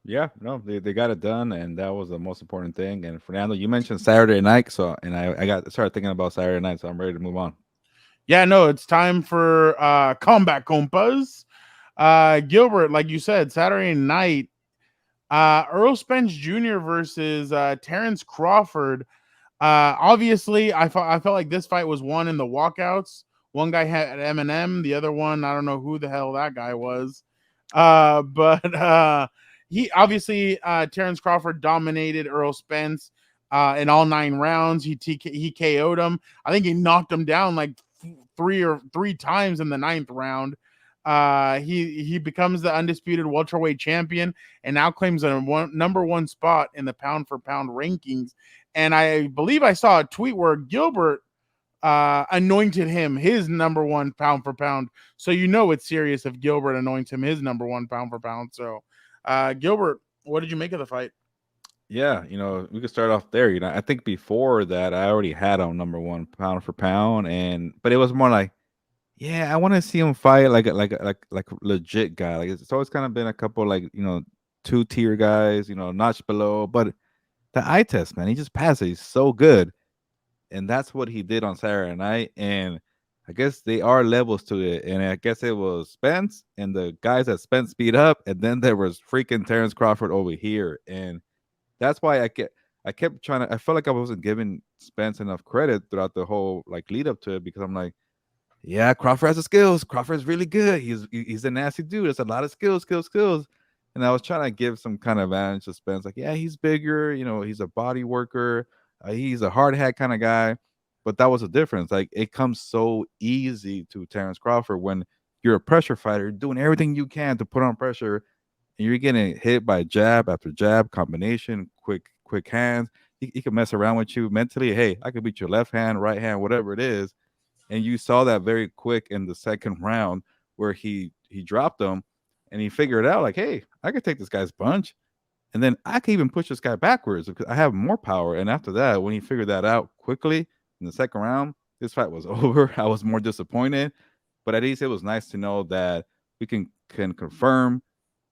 Yeah, no, they got it done, and that was the most important thing. And Fernando, you mentioned Saturday night, so and I started thinking about Saturday night, so I'm ready to move on. Yeah, no, it's time for Combat Compas. Gilbert, like you said, Saturday night, Errol Spence Jr. versus Terence Crawford. Obviously, I felt like this fight was won in the walkouts. One guy had Eminem, the other one, I don't know who the hell that guy was. But he obviously Terence Crawford dominated Errol Spence in all 9 rounds. He KO'd him. I think he knocked him down like three times in the 9th round. He becomes the undisputed welterweight champion and now claims a number 1 spot in the pound for pound rankings. And I believe I saw a tweet where Gilbert anointed him his number 1 pound for pound. So it's serious if Gilbert anoints him his number 1 pound for pound. So Gilbert, what did you make of the fight? Yeah, we could start off there. I think before that I already had him number 1 pound for pound, but it was more like, yeah, I want to see him fight like a legit guy. Like, it's always kind of been a couple like 2-tier guys, notch below. But the eye test, man, he just passed it. He's so good, and that's what he did on Saturday night. And I guess they are levels to it. And I guess it was Spence and the guys that Spence beat up, and then there was freaking Terence Crawford over here. And that's why I kept trying to. I felt like I wasn't giving Spence enough credit throughout the whole lead up to it, because I'm like, yeah, Crawford has the skills. Crawford's really good. He's a nasty dude. There's a lot of skills. And I was trying to give some kind of advantage to Spence. Like, yeah, he's bigger. He's a body worker. He's a hard hat kind of guy. But that was a difference. Like, it comes so easy to Terence Crawford when you're a pressure fighter, doing everything you can to put on pressure, and you're getting hit by jab after jab, combination, quick hands. He can mess around with you mentally. Hey, I could beat your left hand, right hand, whatever it is. And you saw that very quick in the 2nd round where he dropped him, and he figured out like, hey, I could take this guy's punch, and then I can even push this guy backwards because I have more power. And after that, when he figured that out quickly in the 2nd round, this fight was over. I was more disappointed, but at least it was nice to know that we can confirm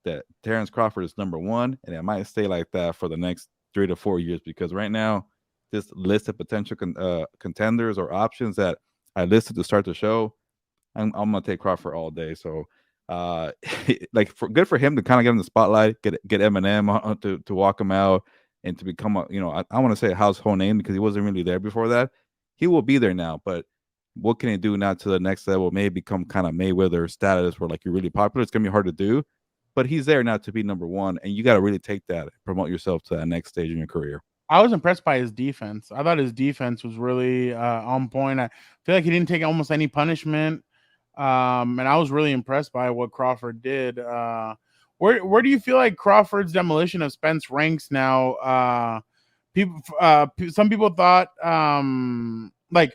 that Terence Crawford is number 1, and it might stay like that for the next 3 to 4 years, because right now, this list of potential contenders or options that I listed to start the show, I'm gonna take Crawford all day. So, good for him to kind of get in the spotlight, get Eminem to walk him out, and to become a, I want to say a household name because he wasn't really there before that. He will be there now, but what can he do now to the next level? Maybe become kind of Mayweather status where like you're really popular. It's gonna be hard to do, but he's there now to be number one, and you got to really take that, promote yourself to that next stage in your career. I was impressed by his defense. I thought his defense was really on point. I feel like he didn't take almost any punishment, and I was really impressed by what Crawford did. Where do you feel like Crawford's demolition of Spence ranks now? Some people thought like,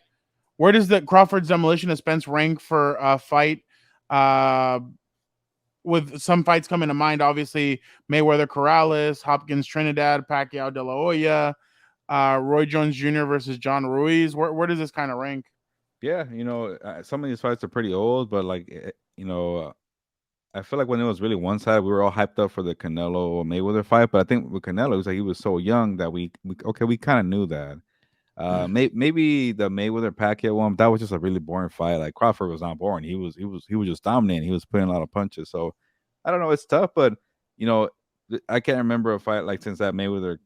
where does the Crawford's demolition of Spence rank for a fight? With some fights coming to mind, obviously Mayweather Corrales, Hopkins Trinidad, Pacquiao De La Hoya, Roy Jones Jr. versus John Ruiz. Where does this kind of rank? Yeah, some of these fights are pretty old, but like, I feel like when it was really one side, we were all hyped up for the Canelo Mayweather fight. But I think with Canelo, it was like he was so young that we kind of knew that. Maybe the Mayweather Pacquiao one, that was just a really boring fight. Like Crawford was not boring. He was just dominant. He was putting a lot of punches. So I don't know, it's tough, but I can't remember a fight like since that Mayweather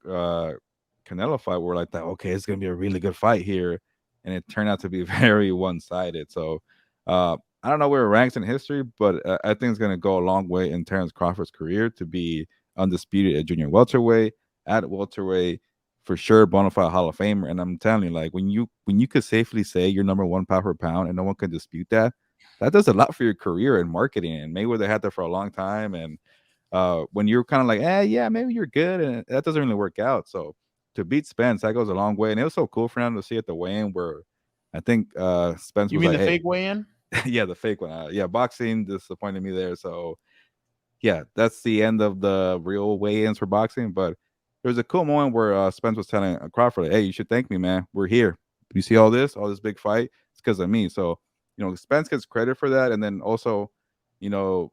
Canelo fight where like that, okay, it's gonna be a really good fight here, and it turned out to be very one-sided. So I don't know where it ranks in history, but I think it's gonna go a long way in Terence Crawford's career to be undisputed at junior welterweight, at welterweight, for sure, bona fide Hall of Famer. And I'm telling you, like when you could safely say you're number one pound for pound and no one can dispute that, that does a lot for your career and marketing. And Mayweather had that for a long time. And when you're kind of like, yeah, maybe you're good, and that doesn't really work out. So to beat Spence, that goes a long way. And it was so cool for him to see at the weigh-in where I think Spence You was mean like, the fake weigh-in? yeah, the fake one. Yeah, boxing disappointed me there. So yeah, that's the end of the real weigh-ins for boxing. But there was a cool moment where Spence was telling Crawford, "Hey, you should thank me, man. We're here. You see all this big fight? It's because of me." So, Spence gets credit for that, and then also, to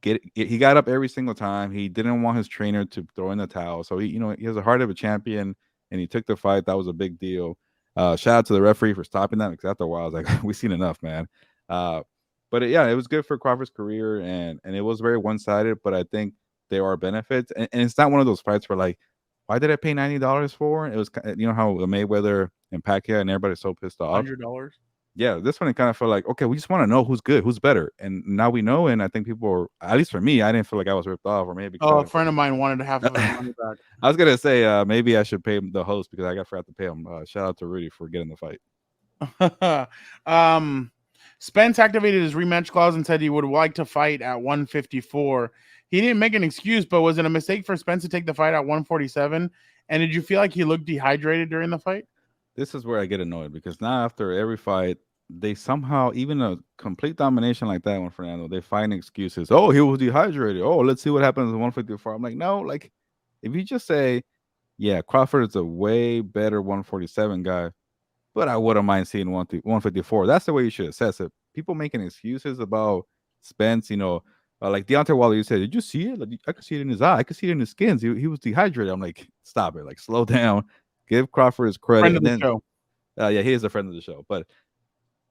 he got up every single time. He didn't want his trainer to throw in the towel. So he has a heart of a champion, and he took the fight. That was a big deal. Shout out to the referee for stopping that, because after a while, I was like, we've seen enough, man. But it was good for Crawford's career, and it was very one-sided, but I think there are benefits. And it's not one of those fights where like, why did I pay $90 for? It was, how the Mayweather and Pacquiao and everybody's so pissed off. $100. Yeah, this one it kind of felt like, okay, we just want to know who's good, who's better, and now we know. And I think people are, at least for me, I didn't feel like I was ripped off, or maybe a friend of mine wanted half of his money back. I was gonna say maybe I should pay the host because I forgot to pay him. Shout out to Rudy for getting the fight. Spence activated his rematch clause and said he would like to fight at 154. He didn't make an excuse, but was it a mistake for Spence to take the fight at 147? And did you feel like he looked dehydrated during the fight? This is where I get annoyed, because now after every fight, they somehow, even a complete domination like that one, Fernando, they find excuses. Oh, he was dehydrated. Oh, let's see what happens at 154. I'm like, no, like if you just say, yeah, Crawford is a way better 147 guy, but I wouldn't mind seeing 154. That's the way you should assess it. People making excuses about Spence, like Deontay Wilder, you said, did you see it? Like, I could see it in his eye. I could see it in his skins. He was dehydrated. I'm like, stop it. Like, slow down. Give Crawford his credit. Friend of the show. Yeah, he is a friend of the show. But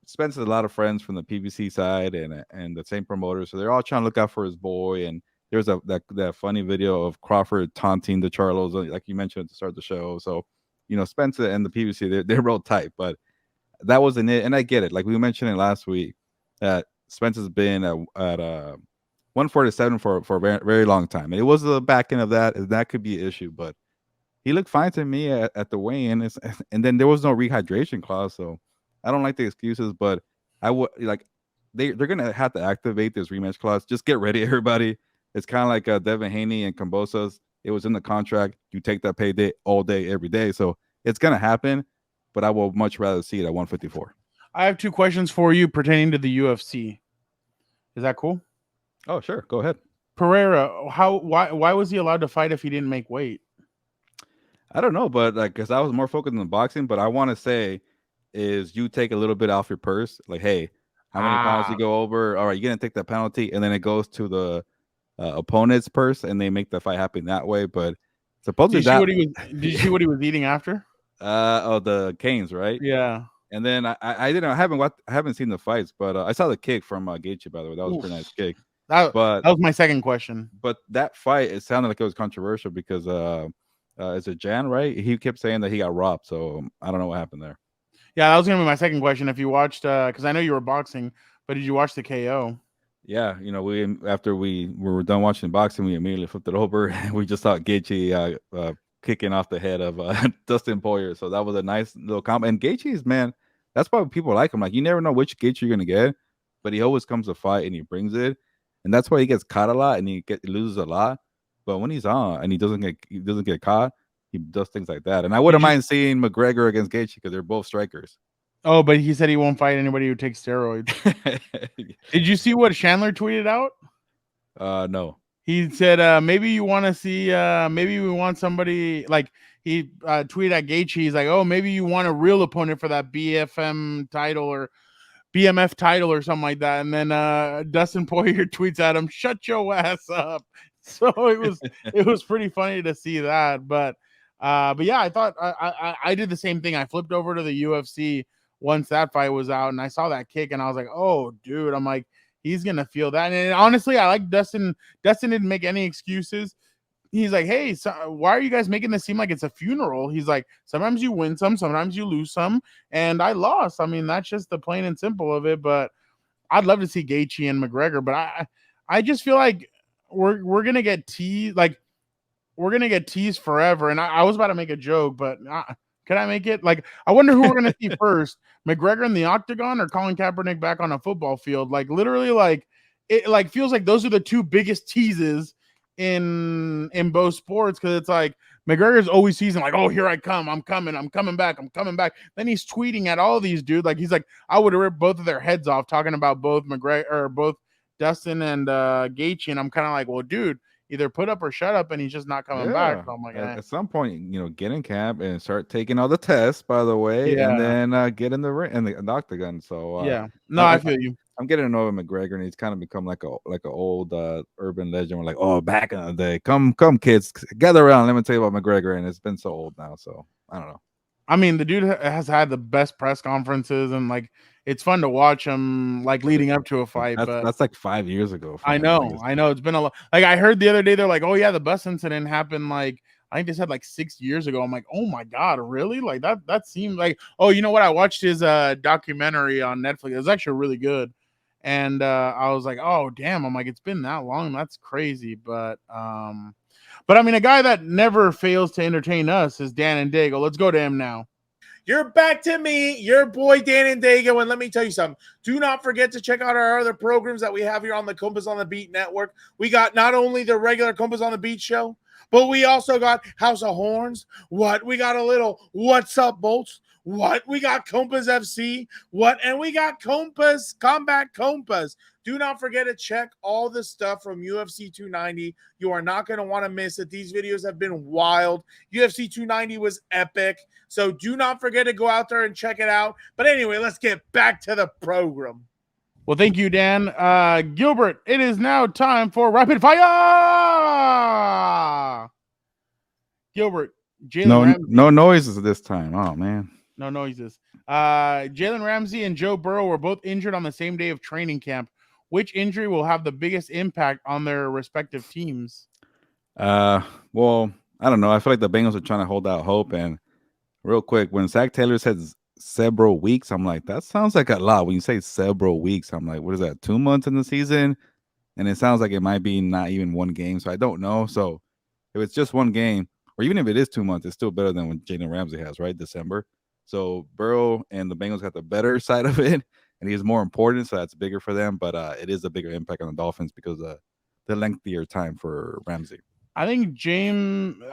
Spence has a lot of friends from the PBC side and the same promoter, so they're all trying to look out for his boy. And there's that funny video of Crawford taunting the Charlos, like you mentioned at the start of the show. So, Spencer and the PBC, they're real tight, but that wasn't it. And I get it. Like we mentioned it last week, that Spencer's been at 147 for a very, very long time. And it was the back end of that, and that could be an issue, but he looked fine to me at the weigh-in. And then there was no rehydration clause, so I don't like the excuses, but I would like they're gonna have to activate this rematch clause. Just get ready, everybody. It's kind of like Devin Haney and Cambosa's. It was in the contract. You take that payday all day, every day. So it's gonna happen, but I will much rather see it at 154. I have two questions for you pertaining to the UFC. Is that cool? Oh, sure. Go ahead. Pereira, why was he allowed to fight if he didn't make weight? I don't know, but like, because I was more focused on boxing, but I want to say is you take a little bit off your purse. Like, hey, how many pounds you go over? All right, you're going to take that penalty. And then it goes to the opponent's purse, and they make the fight happen that way. But supposedly did you see what he was eating after? The canes, right? Yeah. And then I haven't seen the fights, but I saw the kick from Gaethje, by the way. That was a pretty nice kick. That was my second question. But that fight, it sounded like it was controversial because Is it Jan, right? He kept saying that he got robbed, so I don't know what happened there. Yeah, that was gonna be my second question. If you watched, because I know you were boxing, but did you watch the KO? Yeah, we after we were done watching boxing, we immediately flipped it over and we just saw Gaethje kicking off the head of Dustin Poirier. So that was a nice little combo. And Gaethje's, man, that's why people like him. Like, you never know which Gaethje you're gonna get, but he always comes to fight and he brings it. And that's why he gets caught a lot and he loses a lot. But when he's on and he doesn't get caught, he does things like that. And I wouldn't mind seeing McGregor against Gaethje because they're both strikers. Oh, but he said he won't fight anybody who takes steroids. Did you see what Chandler tweeted out? No. He said, maybe you want to see, maybe we want somebody, like, he tweeted at Gaethje. He's like, oh, maybe you want a real opponent for that BFM title or BMF title or something like that. And then Dustin Poirier tweets at him, shut your ass up. So it was pretty funny to see that. But yeah, I thought I did the same thing. I flipped over to the UFC once that fight was out and I saw that kick and I was like, oh, dude, I'm like, he's going to feel that. And honestly, I like Dustin. Dustin didn't make any excuses. He's like, hey, so why are you guys making this seem like it's a funeral? He's like, sometimes you win some, sometimes you lose some. And I lost. I mean, that's just the plain and simple of it. But I'd love to see Gaethje and McGregor. But I just feel like we're going to get teased. Like, we're going to get teased forever. And I was about to make a joke, but can I make it? Like, I wonder who we're going to see first, McGregor in the octagon or Colin Kaepernick back on a football field. Like, literally, like, it like feels like those are the two biggest teases in both sports, because it's like McGregor's always teasing like, oh, here I come, I'm coming back. Then he's tweeting at all these dudes like he's like, I would rip both of their heads off, talking about both McGregor or both Dustin and Gaethje, and I'm kind of like, well, dude, either put up or shut up, and he's just not coming back. So I'm like, at some point, get in camp and start taking all the tests, by the way, and then get in the ring and the octagon. So yeah, no, I feel you. I'm getting to know McGregor, and he's kind of become like an old urban legend. We're like, oh, back in the day, come kids, gather around. Let me tell you about McGregor, and it's been so old now. So I don't know. I mean, the dude has had the best press conferences, and like it's fun to watch him like leading up to a fight. That's like 5 years ago. I know. It's been a lot. Like I heard the other day, they're like, oh yeah, the bus incident happened like I think they said like 6 years ago. I'm like, oh my god, really? Like that seems like, oh, you know what? I watched his documentary on Netflix. It was actually really good. And I was like, oh damn. I'm like, it's been that long. That's crazy. But I mean, a guy that never fails to entertain us is Dan and Dago. Let's go to him now. You're back to me, your boy Dan and Dago, and let me tell you something. Do not forget to check out our other programs that we have here on the Compas on the Beat Network. We got not only the regular Compas on the Beat show, but we also got House of Horns. What? We got a little What's Up Bolts. What? We got Compas FC. What? And we got Compas, Combat Compas. Do not forget to check all the stuff from UFC 290. You are not going to want to miss it. These videos have been wild. UFC 290 was epic. So do not forget to go out there and check it out. But anyway, let's get back to the program. Well, thank you, Dan. Gilbert, it is now time for Rapid Fire. Gilbert, no noises this time. Oh, man. No noises. Jalen Ramsey and Joe Burrow were both injured on the same day of training camp. Which injury will have the biggest impact on their respective teams? Well, I don't know. I feel like the Bengals are trying to hold out hope. And real quick, when Zach Taylor said several weeks, I'm like, that sounds like a lot. When you say several weeks, I'm like, what is that, 2 months in the season? And it sounds like it might be not even one game. So I don't know. So if it's just one game, or even if it is 2 months, it's still better than what Jalen Ramsey has, right? December. So Burrow and the Bengals got the better side of it, and he's more important, so that's bigger for them. But it is a bigger impact on the Dolphins because of the lengthier time for Ramsey. I think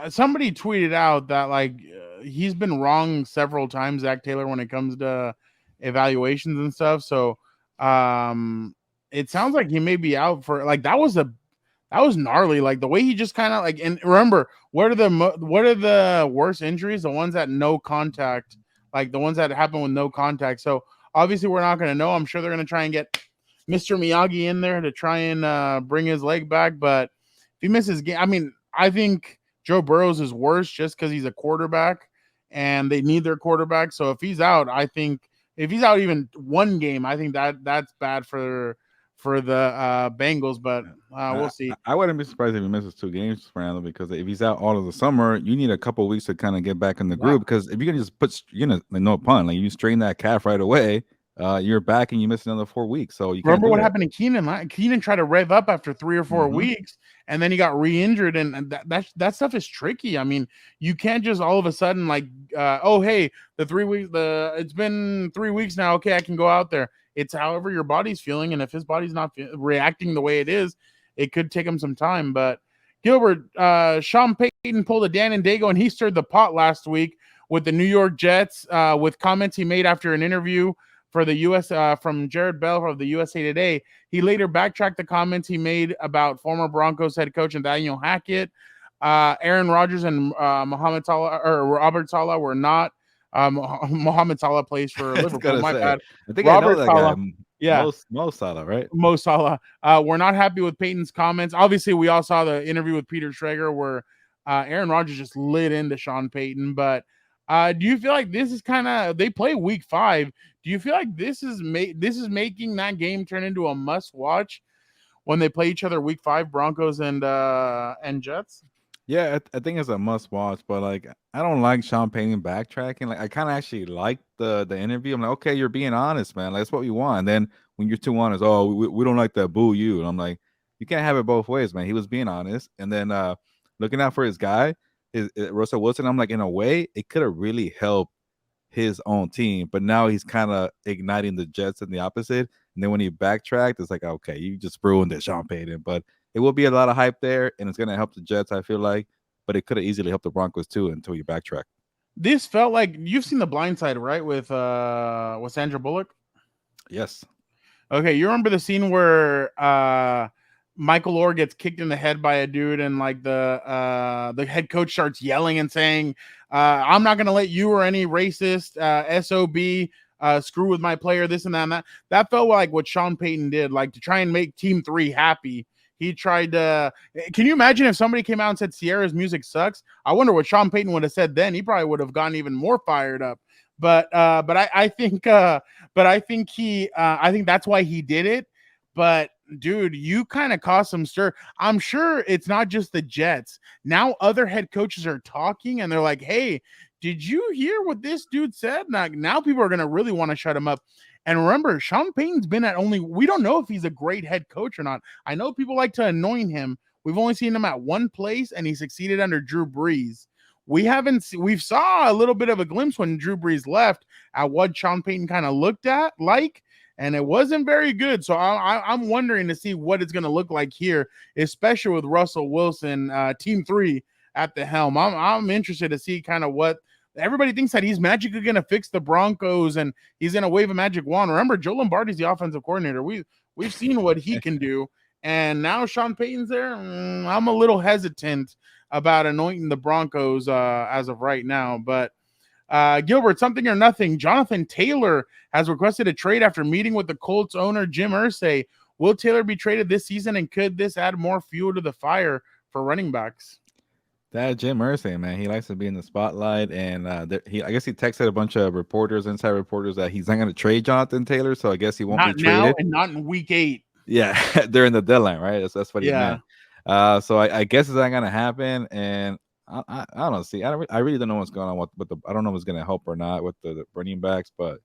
somebody tweeted out that like he's been wrong several times, Zach Taylor, when it comes to evaluations and stuff. So it sounds like he may be out for like that was gnarly. Like the way he just kind of like, and remember, what are the worst injuries? The ones that no contact. Like the ones that happen with no contact. So obviously we're not going to know. I'm sure they're going to try and get Mr. Miyagi in there to try and bring his leg back. But if he misses game, I mean, I think Joe Burrow's is worse just because he's a quarterback and they need their quarterback. So if he's out, I think if he's out even one game, I think that's bad for for the Bengals, but we'll see. I wouldn't be surprised if he misses 2 games, Fernando, because if he's out all of the summer, you need a couple of weeks to kind of get back in the groove. Because if you're gonna just like no pun, like you strain that calf right away, you're back and you miss another 4 weeks. So you remember what happened to Keenan? Keenan tried to rev up after 3 or 4 weeks, and then he got re-injured, and that stuff is tricky. I mean, you can't just all of a sudden like, oh hey, it's been 3 weeks now. Okay, I can go out there. It's however your body's feeling, and if his body's not reacting the way it is, it could take him some time. But Gilbert, Sean Payton pulled a Dan and Dago, and he stirred the pot last week with the New York Jets with comments he made after an interview for the U.S. From Jared Bell of the USA Today. He later backtracked the comments he made about former Broncos head coach Nathaniel Hackett. Aaron Rodgers and Mohamed Salah or Robert Salah were not. Mohamed Salah plays for Liverpool. My bad. I think Robert I know that Salah, guy. Yeah, Mo Salah, right? Mo Salah. We're not happy with Payton's comments. Obviously, we all saw the interview with Peter Schrager where Aaron Rodgers just lit into Sean Payton. But do you feel like this is kind of they play Week 5? Do you feel like this is making that game turn into a must watch when they play each other Week 5, Broncos and Jets? Yeah, I think it's a must watch, but like I don't like Sean Payton backtracking. Like I kind of actually like the interview. I'm like, okay, you're being honest, man. Like, that's what we want. And then when you're too honest, oh, we don't like that, boo you. And I'm like, you can't have it both ways, man. He was being honest, and then looking out for his guy, Russell Wilson. I'm like, in a way, it could have really helped his own team, but now he's kind of igniting the Jets in the opposite. And then when he backtracked, it's like, okay, you just ruined it, Sean Payton. But it will be a lot of hype there, and it's going to help the Jets, I feel like. But it could have easily helped the Broncos, too, until you backtrack. This felt like you've seen The Blind Side, right, with Sandra Bullock? Yes. Okay, you remember the scene where Michael Orr gets kicked in the head by a dude, and like the head coach starts yelling and saying, I'm not going to let you or any racist SOB screw with my player, this and that and that. That felt like what Sean Payton did, like to try and make Team 3 happy. He tried to. Can you imagine if somebody came out and said Sierra's music sucks? I wonder what Sean Payton would have said then. He probably would have gotten even more fired up. But I think that's why he did it. But dude, you kind of caused some stir. I'm sure it's not just the Jets. Now other head coaches are talking, and they're like, "Hey, did you hear what this dude said?" Now people are gonna really want to shut him up. And remember, Sean Payton's been at we don't know if he's a great head coach or not. I know people like to anoint him. We've only seen him at one place, and he succeeded under Drew Brees. We've saw a little bit of a glimpse when Drew Brees left at what Sean Payton kind of looked at like, and it wasn't very good. So I'm wondering to see what it's going to look like here, especially with Russell Wilson, Team 3 at the helm. I'm interested to see kind of what everybody thinks, that he's magically going to fix the Broncos and he's going to wave a magic wand. Remember, Joe Lombardi's the offensive coordinator. We've seen what he can do. And now Sean Payton's there. I'm a little hesitant about anointing the Broncos as of right now. But Gilbert, something or nothing. Jonathan Taylor has requested a trade after meeting with the Colts owner Jim Irsay. Will Taylor be traded this season, and could this add more fuel to the fire for running backs? That Jim Irsay, man, he likes to be in the spotlight, and I guess he texted a bunch of inside reporters, that he's not going to trade Jonathan Taylor, so I guess he won't be traded. Not now, and not in week 8. Yeah, during the deadline, right? That's what he meant. So I guess it's not going to happen, and I don't know. See, I really don't know what's going on with I don't know if it's going to help or not with the running backs, but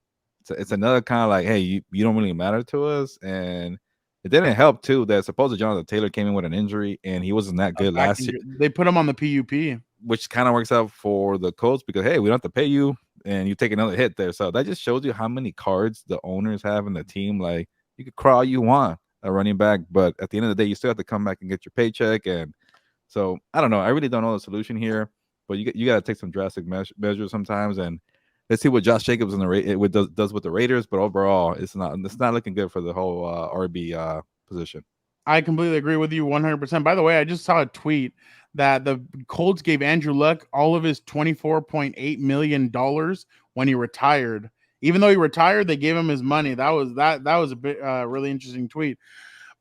it's another kind of like, hey, you don't really matter to us, and it didn't help too that supposedly Jonathan Taylor came in with an injury and he wasn't that good last year. They put him on the PUP, which kind of works out for the Colts because, hey, we don't have to pay you and you take another hit there. So that just shows you how many cards the owners have in the team. Like, you could crawl all you want a running back, but at the end of the day, you still have to come back and get your paycheck. And so I don't know. I really don't know the solution here, but you got to take some drastic measures sometimes. And let's see what Josh Jacobs does with the Raiders. But overall, it's not looking good for the whole RB position. I completely agree with you 100%. By the way, I just saw a tweet that the Colts gave Andrew Luck all of his $24.8 million when he retired. Even though he retired, they gave him his money. That was a bit really interesting tweet.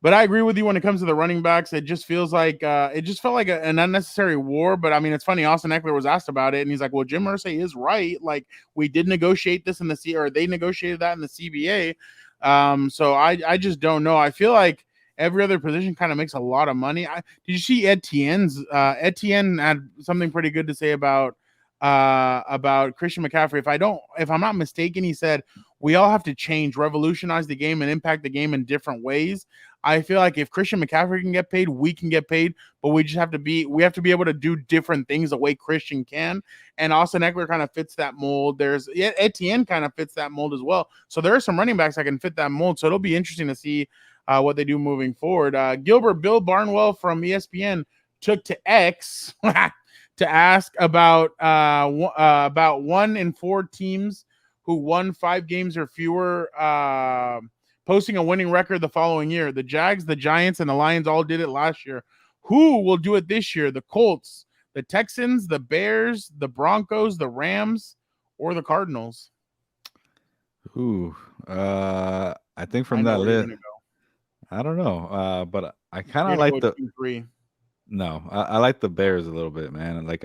But I agree with you when it comes to the running backs. It just feels like it just felt like an unnecessary war. But I mean, it's funny. Austin Eckler was asked about it, and he's like, "Well, Jim Irsay is right. Like, we did negotiate this in the or they negotiated that in the CBA. So I just don't know. I feel like every other position kind of makes a lot of money. Did you see Etienne's? Etienne had something pretty good to say about Christian McCaffrey. If I'm not mistaken, he said we all have to change, revolutionize the game, and impact the game in different ways. I feel like if Christian McCaffrey can get paid, we can get paid, but we have to be able to do different things the way Christian can. And Austin Eckler kind of fits that mold. There's Etienne kind of fits that mold as well. So there are some running backs that can fit that mold. So it'll be interesting to see what they do moving forward. Bill Barnwell from ESPN took to X to ask about 1 in 4 teams who won 5 games or fewer posting a winning record the following year. The Jags, the Giants, and the Lions all did it last year. Who will do it this year? The Colts, the Texans, the Bears, the Broncos, the Rams, or the Cardinals? Ooh, I think from that list, I don't know. But I kind of like the 3. No, I like the Bears a little bit, man. I like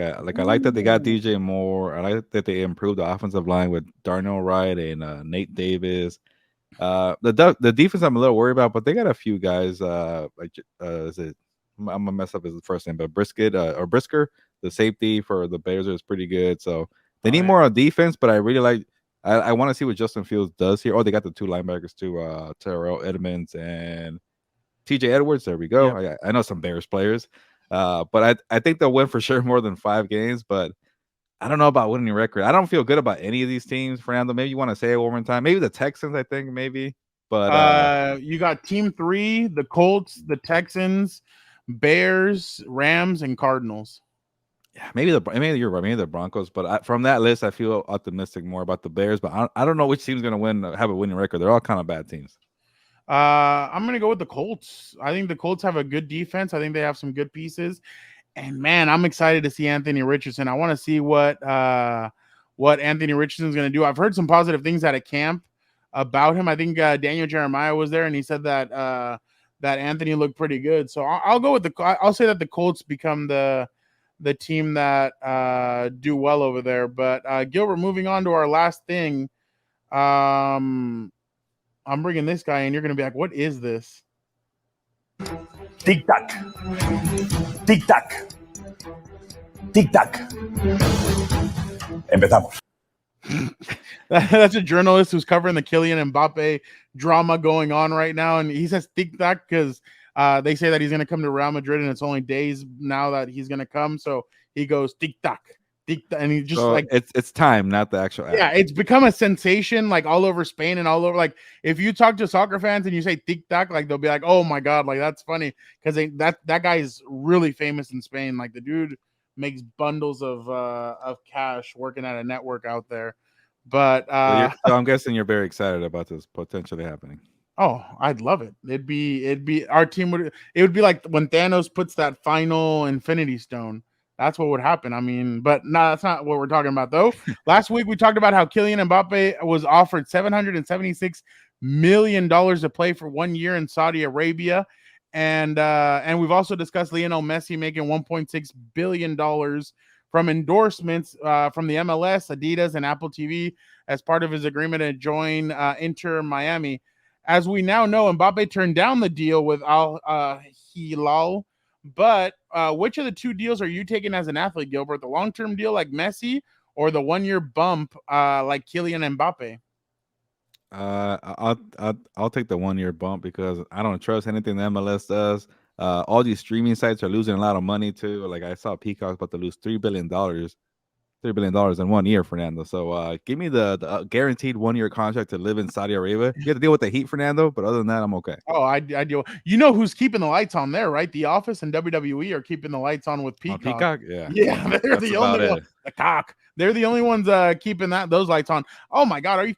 that they got DJ Moore. I like that they improved the offensive line with Darnell Wright and Nate Davis. The defense I'm a little worried about, but they got a few guys. Is it? I'm gonna mess up his first name, but Brisker, the safety for the Bears is pretty good. So they need more on defense, but I really like. I want to see what Justin Fields does here. Oh, they got the 2 linebackers too, Terrell Edmonds and TJ Edwards. There we go. Yep. I know some Bears players, but I think they'll win for sure more than 5 games. But I don't know about winning record. I don't feel good about any of these teams, Fernando. Maybe you want to say it one more time. Maybe the Texans, I think, maybe. But you got Team 3, the Colts, the Texans, Bears, Rams, and Cardinals. Yeah, maybe you're right. Maybe the Broncos. But from that list, I feel optimistic more about the Bears. But I don't know which team's going to have a winning record. They're all kind of bad teams. I'm going to go with the Colts. I think the Colts have a good defense. I think they have some good pieces. And man, I'm excited to see Anthony Richardson. I want to see what Anthony Richardson is going to do. I've heard some positive things at a camp about him. I think Daniel Jeremiah was there, and he said that that Anthony looked pretty good. So I'll go with I'll say that the Colts become the team that do well over there. But Gilbert, moving on to our last thing. I'm bringing this guy in. You're going to be like, what is this? Tic-tac. Tic-tac. Tic-tac. Empezamos. That's a journalist who's covering the Kylian Mbappe drama going on right now. And he says tic-tac because they say that he's going to come to Real Madrid and it's only days now that he's going to come. So he goes tic-tac. And he just it's time, not the actual act. Yeah, it's become a sensation like all over Spain and all over. Like if you talk to soccer fans and you say tic-tac, like they'll be like, oh my god, like that's funny because that guy is really famous in Spain. Like the dude makes bundles of cash working at a network out there. But so I'm guessing you're very excited about this potentially happening. Oh, I'd love it. It'd be our team would be like when Thanos puts that final Infinity Stone. That's what would happen. I mean, but no, that's not what we're talking about, though. Last week, we talked about how Kylian Mbappe was offered $776 million to play for 1 year in Saudi Arabia. And we've also discussed Lionel Messi making $1.6 billion from endorsements from the MLS, Adidas, and Apple TV as part of his agreement to join Inter Miami. As we now know, Mbappe turned down the deal with Al Hilal. But which of the 2 deals are you taking as an athlete, Gilbert? The long-term deal like Messi or the 1-year bump like Kylian Mbappe? I'll take the 1-year bump because I don't trust anything the MLS does. All these streaming sites are losing a lot of money too. Like I saw Peacock about to lose $3 billion in 1 year, Fernando. So give me the guaranteed 1-year contract to live in Saudi Arabia. You have to deal with the heat, Fernando, but other than that, I'm okay. Oh, I deal. You know who's keeping the lights on there, right? The Office and WWE are keeping the lights on with Peacock. Peacock, yeah. Yeah, they're the only ones. The cock. They're the only ones keeping those lights on. Oh my God, are you,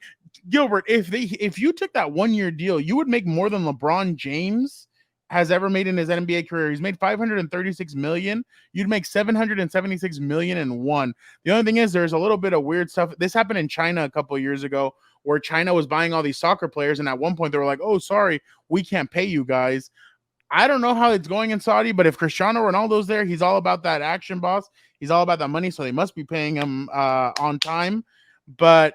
Gilbert? If you took that 1-year deal, you would make more than LeBron James has ever made in his NBA career. He's made $536 million. You'd make $776 million in one. The only thing is there's a little bit of weird stuff. This happened in China a couple of years ago where China was buying all these soccer players. And at one point they were like, oh, sorry, we can't pay you guys. I don't know how it's going in Saudi, but if Cristiano Ronaldo's there, he's all about that action, boss. He's all about that money. So they must be paying him on time. But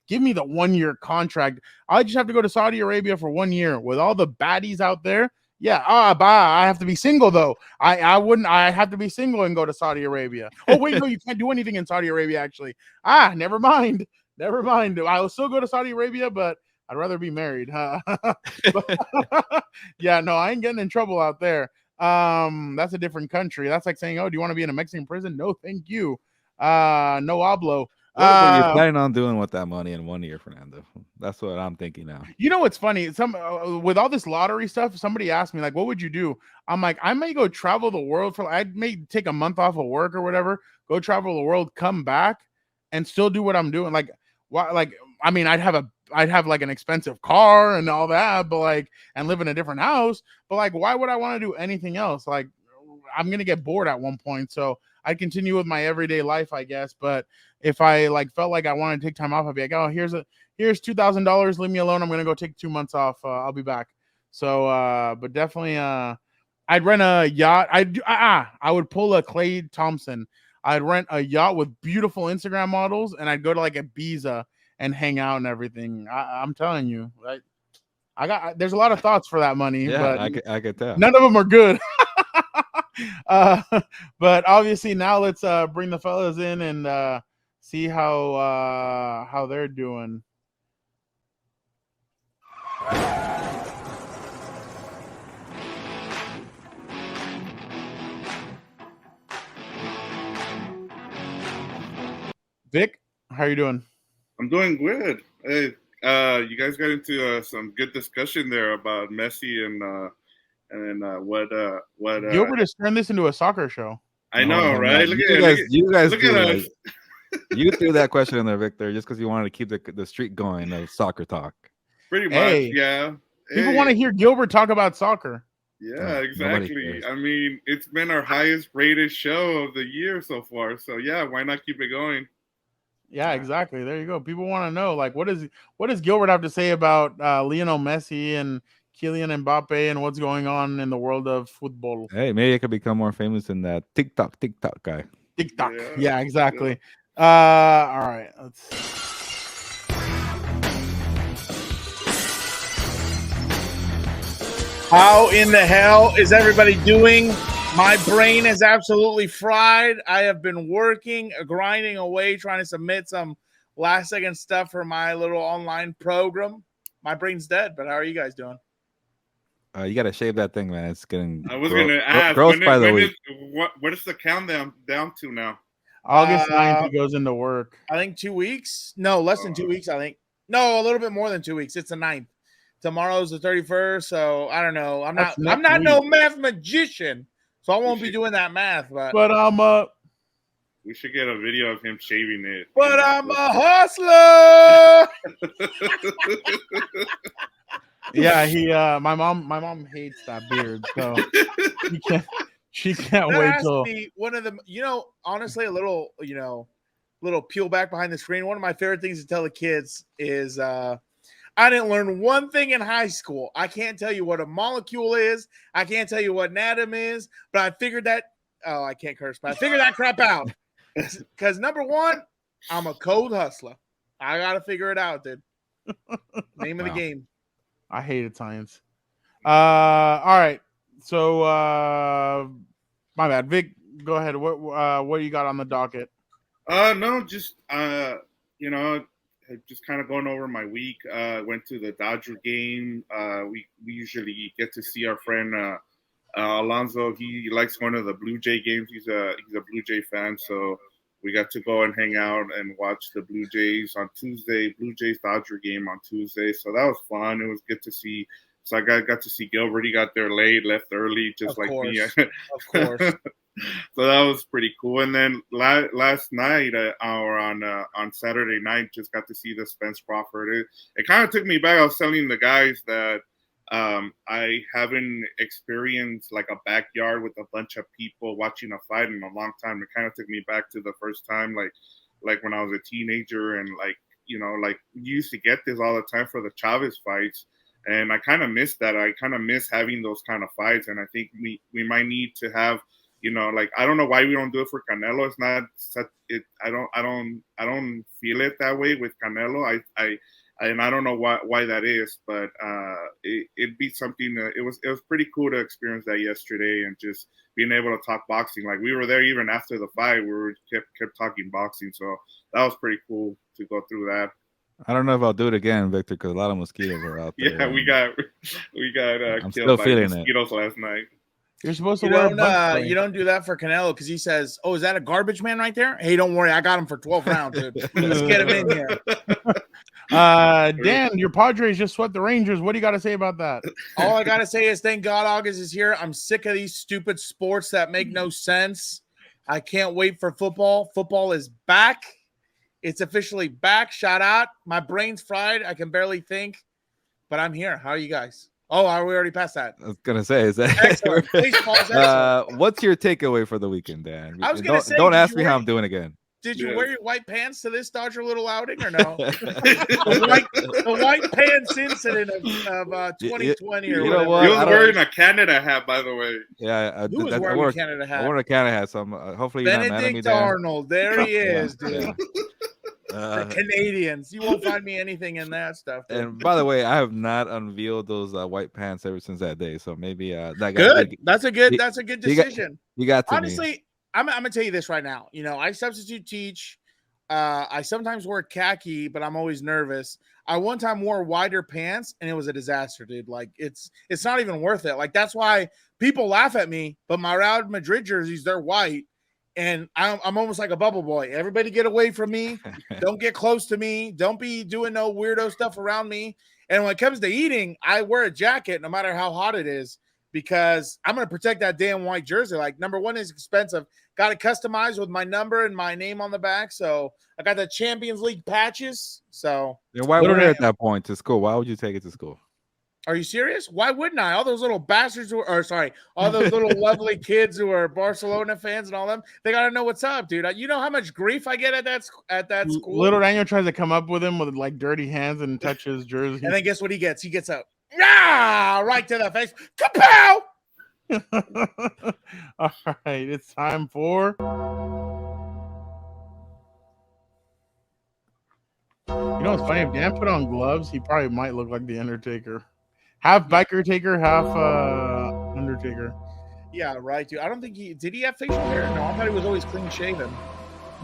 give me the 1 year contract. I just have to go to Saudi Arabia for 1 year with all the baddies out there. Yeah, I have to be single though. I wouldn't. I have to be single and go to Saudi Arabia. Oh wait, no, you can't do anything in Saudi Arabia actually. Never mind. Never mind. I will still go to Saudi Arabia, but I'd rather be married. Yeah, no, I ain't getting in trouble out there. That's a different country. That's like saying, oh, do you want to be in a Mexican prison? No, thank you. No hablo. What were you planning on doing with that money in 1 year, Fernando? That's what I'm thinking now. You know what's funny? With all this lottery stuff, somebody asked me like, "What would you do?" I'm like, I may go travel the world for. I may take a month off of work or whatever, go travel the world, come back, and still do what I'm doing. Like, why? Like, I mean, I'd have like an expensive car and all that, but like, and live in a different house. But like, why would I want to do anything else? Like, I'm gonna get bored at one point, so I'd continue with my everyday life, I guess. But if I like felt like I wanted to take time off, I'd be like, oh, here's $2,000. Leave me alone. I'm gonna go take 2 months off. I'll be back. So, but definitely, I'd rent a yacht. I would pull a Clay Thompson. I'd rent a yacht with beautiful Instagram models, and I'd go to like Ibiza and hang out and everything. I'm telling you, right? There's a lot of thoughts for that money, Yeah, but I could tell. none of them are good. But obviously now let's bring the fellas in and see how they're doing. Vic, how are you doing? I'm doing good. Hey, you guys got into some good discussion there about Messi and what Gilbert has turned this into a soccer show. I know, No, right? no. Look You guys look do at that. us. You threw that question in there, Victor, just because you wanted to keep the streak going of soccer talk. Pretty much, Hey, yeah. People Hey, want to hear Gilbert talk about soccer. yeah, Nobody exactly. cares. I mean, it's been our highest rated show of the year so far. So yeah, why not keep it going? Yeah, exactly. There you go. People want to know, like, what does Gilbert have to say about Lionel Messi and Kylian Mbappe and what's going on in the world of football? Hey, maybe I could become more famous than that TikTok guy. TikTok. Yeah, Yeah, exactly. All right. How in the hell is everybody doing? My brain is absolutely fried. I have been working, grinding away, trying to submit some last second stuff for my little online program. My brain's dead, but how are you guys doing? You gotta shave that thing, man. It's getting I was gonna ask gross by the week. what is the countdown down to now? August 9th, he goes into work. I think 2 weeks. No, less than 2 weeks, I think. No, a little bit more than 2 weeks. It's the 9th. Tomorrow's the 31st, so I don't know. I'm not no math magician, so I won't be doing that math, but We should get a video of him shaving it. but I'm a hustler. Yeah, my mom hates that beard, so she can't That wait has to till be one of the, honestly, a little, little peel back behind the screen. One of my favorite things to tell the kids is I didn't learn one thing in high school. I can't tell you what a molecule is. I can't tell you what an atom is, but I figured that, I can't curse, but I figured that crap out. Because number one, I'm a cold hustler. I got to figure it out, dude. Name of the game. I hated science. All right. So my bad. Vic, go ahead. What do you got on the docket? No, just just kind of going over my week. Went to the Dodger game. We usually get to see our friend Alonzo. He likes going to the Blue Jay games. He's a Blue Jay fan, so we got to go and hang out and watch the Blue Jays on Tuesday. Blue Jays Dodger game on Tuesday, so that was fun. It was good to see. So I got to see Gilbert. He got there late, left early, just like me. Of course. So that was pretty cool. And then last night, or on Saturday night, just got to see the Spence Crawford. It kind of took me back. I was telling the guys that I haven't experienced like a backyard with a bunch of people watching a fight in a long time. It kind of took me back to the first time, like when I was a teenager, and like we used to get this all the time for the Chavez fights. And I kind of miss that. I kind of miss having those kind of fights. And I think we might need to have, like I don't know why we don't do it for Canelo. It's not such it. I don't feel it that way with Canelo. And I don't know why that is, but it'd be something. It was pretty cool to experience that yesterday and just being able to talk boxing. Like we were there even after the fight. We were kept talking boxing, so that was pretty cool to go through that. I don't know if I'll do it again, Victor, because a lot of mosquitoes are out there. Yeah, we got I'm killed still by feeling mosquitoes last night. You're supposed to wear a bug spray. You don't do that for Canelo because he says, "Oh, is that a garbage man right there?" Hey, don't worry, I got him for 12 rounds, dude. Let's get him in here. Dan, your Padres just swept the Rangers. What do you got to say about that? All I gotta say is thank God August is here. I'm sick of these stupid sports that make no sense. I can't wait for football. Football is back. It's officially back. Shout out. My brain's fried. I can barely think, but I'm here. How are you guys? Oh, are we already past that? I was gonna say, is that Excellent. Baseball's excellent. what's your takeaway for the weekend, Dan? I was gonna say, don't did ask you me how wear- I'm doing again. Did you Yes. wear your white pants to this Dodger little outing or no? the white pants incident of 2020 or You know whatever. what? He was I don't- wearing a Canada hat, by the way. Yeah, Who was I wearing wore a Canada I hat? wore a Canada hat, so hopefully you're not mad at me, Benedict Dan. Arnold. There he is, dude. Yeah. The Canadians. You won't find me anything in that stuff. Dude. And by the way, I have not unveiled those white pants ever since that day. So maybe that guy Good. That's a good he- decision. You got to me. Honestly, I'm gonna tell you this right now. I substitute teach. I sometimes wear khaki, but I'm always nervous. I one time wore wider pants and it was a disaster, dude. Like it's not even worth it. Like that's why people laugh at me. But my Real Madrid jerseys, they're white, and I'm almost like a bubble boy. Everybody get away from me. Don't get close to me. Don't be doing no weirdo stuff around me. And when it comes to eating, I wear a jacket no matter how hot it is because I'm going to protect that damn white jersey. Like, number one, is expensive. Got it customized with my number and my name on the back. So I got the Champions League patches. So Then why wear it at that point to school? Why would you take it to school? are you serious? Why wouldn't I? All those little bastards all those little lovely kids who are Barcelona fans and all them, they got to know what's up, dude. You know how much grief I get at that school? Little Daniel tries to come up with him with like dirty hands and touch his jersey. And then guess what he gets? He gets a right to the face. Kapow! All right, it's time for. You know what's funny? If Dan put on gloves, he probably might look like the Undertaker. Half biker taker, half Undertaker. Yeah, right, dude. I don't think did he have facial hair? No, I thought he was always clean shaven.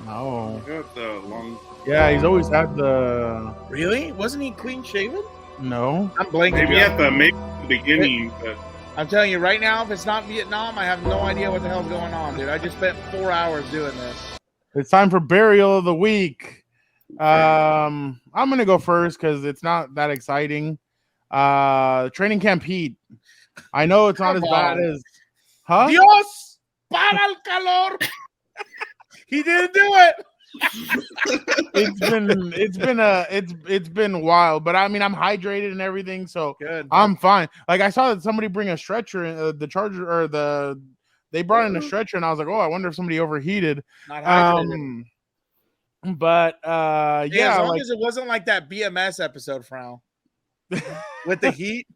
No. You got the long. Yeah, he's always had the. Really? Wasn't he clean shaven? No. I'm blanking. Maybe at the beginning, but I'm telling you right now, if it's not Vietnam, I have no idea what the hell's going on, dude. I just spent 4 hours doing this. It's time for burial of the week. I'm gonna go first because it's not that exciting. Training camp heat. I know it's not as bad as. Huh? Dios para el calor. He didn't do it. It's been wild, but I mean I'm hydrated and everything, so Good. I'm fine. Like I saw that somebody bring a stretcher in the Charger or they brought in a stretcher, and I was like, oh, I wonder if somebody overheated. Not hydrated. But Yeah, yeah, as long like, as it wasn't like that BMS episode, Frau. With the heat.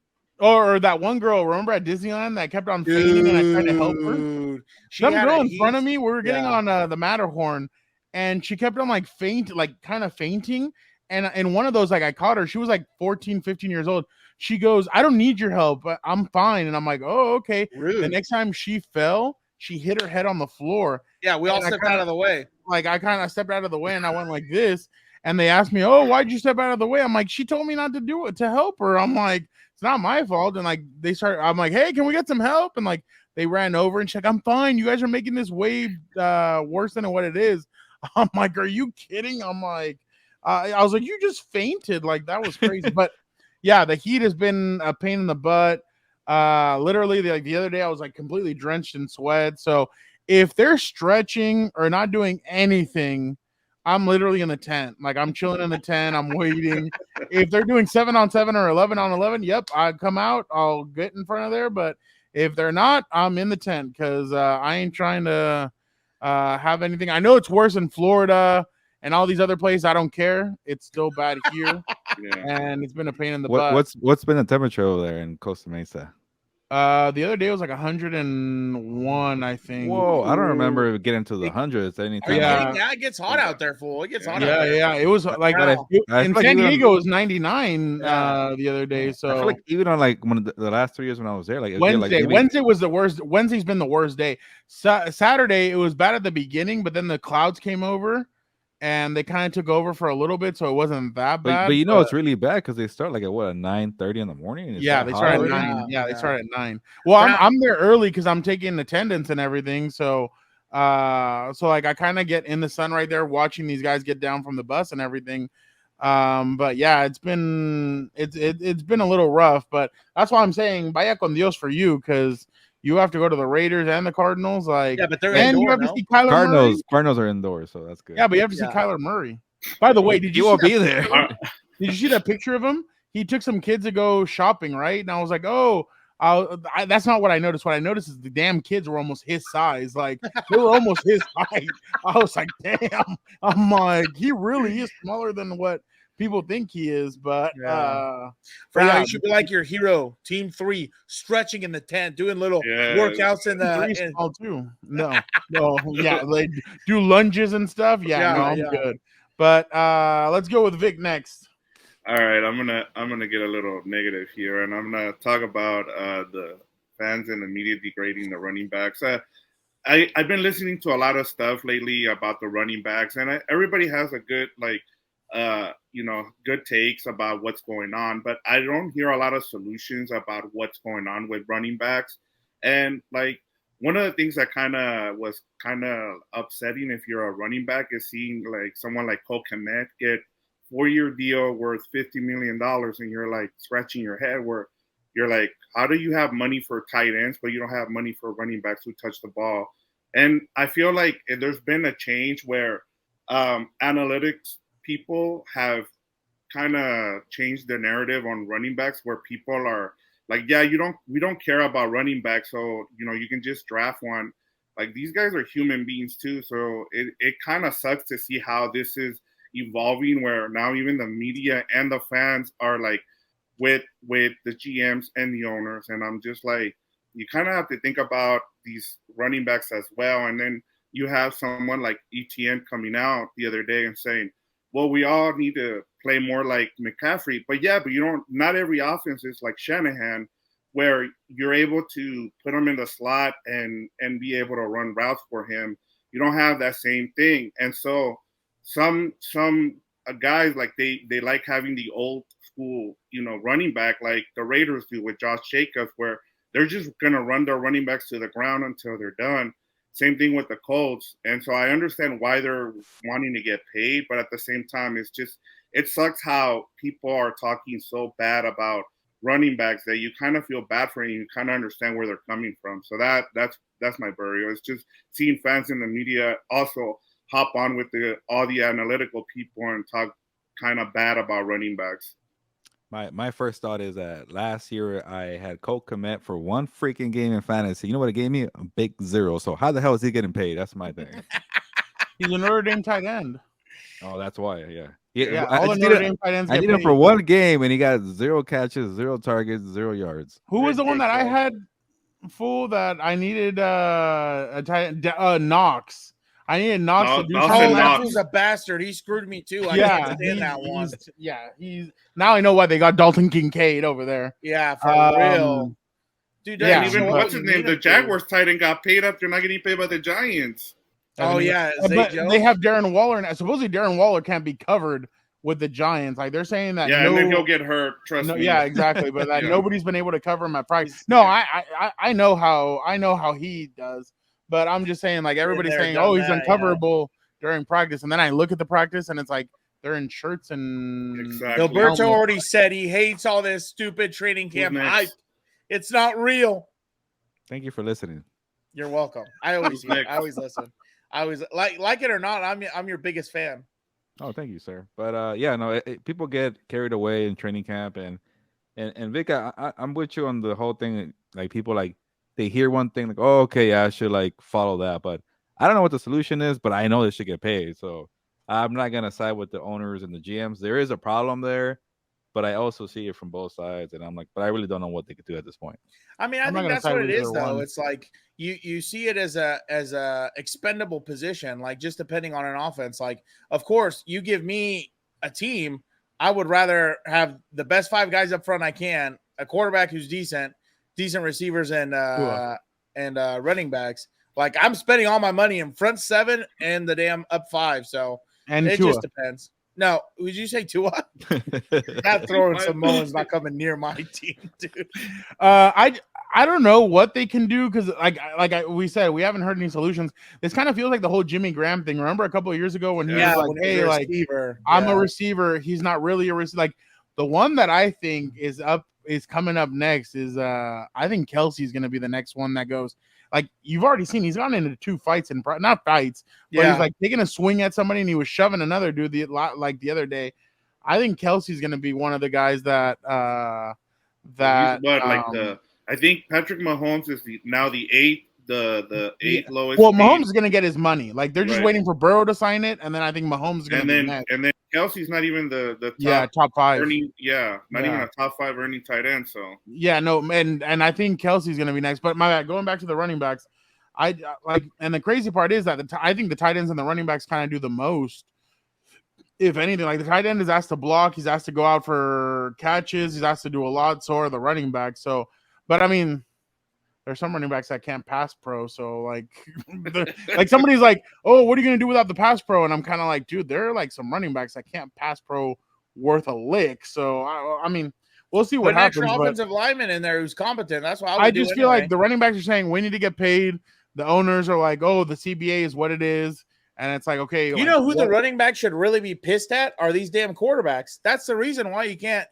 or that one girl, remember at Disneyland that kept on fainting and I tried to help her? Dude, she Some had girl a in front of heat- me, we were getting Yeah. on the Matterhorn, and she kept on like kind of fainting. And in one of those, like I caught her, she was like 14, 15 years old. She goes, I don't need your help, but I'm fine. And I'm like, oh, okay. Rude. The next time she fell, she hit her head on the floor. Yeah, we all And I stepped kinda- out of the way. Like I kind of stepped out of the way and I went like this. And they asked me, oh, why'd you step out of the way? I'm like, she told me not to do it, to help her. I'm like, it's not my fault. And like I'm like, hey, can we get some help? And like they ran over and she's like, I'm fine. You guys are making this way worse than what it is. I'm like, are you kidding? I'm like, I was like, you just fainted. Like that was crazy. But yeah, the heat has been a pain in the butt. Literally, like the other day, I was like completely drenched in sweat. So if they're stretching or not doing anything, I'm literally in the tent. Like I'm chilling in the tent. I'm waiting. If they're doing 7-on-7 or 11-on-11, yep, I come out. I'll get in front of there. But if they're not, I'm in the tent because I ain't trying to have anything. I know it's worse in Florida and all these other places. I don't care. It's still bad here, yeah. and it's been a pain in the butt. What's been the temperature over there in Costa Mesa? The other day it was like 101, I think. Whoa, I don't remember getting to the hundreds Are you anytime. Yeah. kidding? Yeah, it gets hot out there, fool. It gets hot out Yeah, there. yeah. It was like But I feel in like San even on- Diego it was 99 Yeah. the other day. So I feel like even on like one of the last 3 years when I was there, like it'd get, like, maybe- Wednesday was the worst. Wednesday's been the worst day. Saturday it was bad at the beginning, but then the clouds came over and they kind of took over for a little bit, so it wasn't that bad. but you know it's really bad because they start like at what, 9:30 in the morning. And it's Yeah, that they hot start at already? 9. Yeah, they Yeah. start at 9. Well, Now- I'm there early because I'm taking attendance and everything. So like I kind of get in the sun right there watching these guys get down from the bus and everything. But yeah, it's been a little rough, but that's why I'm saying vaya con Dios for you, because you have to go to the Raiders and the Cardinals. Like, Yeah, but they're and you indoor, have to no? see Kyler Murray. Cardinals are indoors, so that's good. Yeah, but you have to see Yeah. Kyler Murray. By the way, did you you won't see be there. did you see that picture of him? He took some kids to go shopping, right? And I was like, oh, that's not what I noticed. What I noticed is the damn kids were almost his size. Like, they were almost his height. I was like, damn. I'm like, he really is smaller than what people think he is. But Yeah. but Now you should be like your hero, Team 3, stretching in the tent, doing little Yeah. workouts in the. Three small too. No, yeah, they do lunges and stuff. Yeah, no, I'm good. But let's go with Vic next. All right, I'm gonna get a little negative here, and I'm gonna talk about the fans and the media degrading the running backs. I've been listening to a lot of stuff lately about the running backs, and everybody has a good good takes about what's going on, but I don't hear a lot of solutions about what's going on with running backs. And like one of the things that was kind of upsetting if you're a running back is seeing like someone like Cole Kmet get 4-year deal worth $50 million, and you're like scratching your head where you're like, how do you have money for tight ends, but you don't have money for running backs who touch the ball? And I feel like there's been a change where analytics people have kind of changed the narrative on running backs, where people are like, yeah, we don't care about running backs, so you can just draft one. Like, these guys are human beings too, so it kind of sucks to see how this is evolving, where now even the media and the fans are like with the GMs and the owners. And I'm just like, you kind of have to think about these running backs as well. And then you have someone like ETN coming out the other day and saying, well, we all need to play more like McCaffrey. But not every offense is like Shanahan, where you're able to put him in the slot and be able to run routes for him. You don't have that same thing. And so some guys, like they like having the old school, running back like the Raiders do with Josh Jacobs, where they're just going to run their running backs to the ground until they're done. Same thing with the Colts. And so I understand why they're wanting to get paid, but at the same time, it sucks how people are talking so bad about running backs that you kind of feel bad for, and you kind of understand where they're coming from. So that's my burial. It's just seeing fans in the media also hop on with all the analytical people and talk kind of bad about running backs. My first thought is that last year I had Cole Kmet for one freaking game in fantasy. You know what it gave me? A big 0. So how the hell is he getting paid? That's my thing. He's a Notre Dame tight end. Oh, that's why. Yeah. All the Notre Dame tight ends. I need him for one game, and he got 0 catches, 0 targets, 0 yards. Who was the one that I had? Fool that I needed a tight end, Knox. I needed Knox to do something. That was a bastard. He screwed me too. I didn't understand that one. He's now I know why they got Dalton Kincaid over there. Yeah, for real. Dude, even what's his name? The Jaguars tight end got paid after not getting paid by the Giants. Oh yeah, but they have Darren Waller, and supposedly Darren Waller can't be covered with the Giants. Like they're saying that. Yeah, and then he'll get hurt. Trust me. Yeah, exactly. But that nobody's been able to cover him at practice. No, I know how he does. But I'm just saying, like everybody's saying, oh, he's uncoverable during practice, and then I look at the practice, and it's like they're in shirts and. Exactly. Gilberto already said he hates all this stupid training camp hype. It's not real. Thank you for listening. You're welcome. I always listen. I always like it or not. I'm your biggest fan. Oh, thank you, sir. But people get carried away in training camp, and Vic, I'm with you on the whole thing. Like people they hear one thing like, oh, okay, yeah, I should like follow that, but I don't know what the solution is, but I know they should get paid. So I'm not gonna side with the owners and the GMs. There is a problem there, but I also see it from both sides, and I'm like, but I really don't know what they could do at this point. I mean, I I'm not think gonna that's side what with it is, either though. one. It's like you see it as a expendable position, like just depending on an offense. Like, of course, you give me a team, I would rather have the best 5 guys up front I can, a quarterback who's decent receivers and running backs. Like, I'm spending all my money in front 7 and the damn up 5. So And it Tua. just depends. No, would you say Tua? Not throwing Samoans not coming near my team, dude. I don't know what they can do because we said, we haven't heard any solutions. This kind of feels like the whole Jimmy Graham thing. Remember a couple of years ago when he was like, when "Hey, he's a like receiver. I'm a receiver." He's not really a receiver. Like the one that I think is coming up next is I think Kelsey's going to be the next one that goes. Like you've already seen, he's gone into 2 fights not fights, but he's like taking a swing at somebody and he was shoving another dude the other day. I think Kelsey's going to be one of the guys that I think Patrick Mahomes is now the 8th, the 8th lowest. Well, Mahomes is going to get his money. Like they're just Right. waiting for Burrow to sign it, and then I think Mahomes is going to be next. And then Kelsey's not even the top 5 earning, not even a top 5 earning tight end. So and I think Kelsey's going to be next. But my bad, going back to the running backs, and the crazy part is that I think the tight ends and the running backs kind of do the most. If anything, like the tight end is asked to block, he's asked to go out for catches, he's asked to do a lot. So are the running back. So, but I mean, there's some running backs that can't pass pro. So like somebody's like, "Oh, what are you gonna do without the pass pro?" And I'm kind of like, dude, there are like some running backs that can't pass pro worth a lick. So I mean, we'll see what happens. Extra offensive lineman in there who's competent. That's why I just feel like the running backs are saying we need to get paid. The owners are like, "Oh, the CBA is what it is." And it's like, okay, you know who the running back should really be pissed at are these damn quarterbacks. That's the reason why you can't,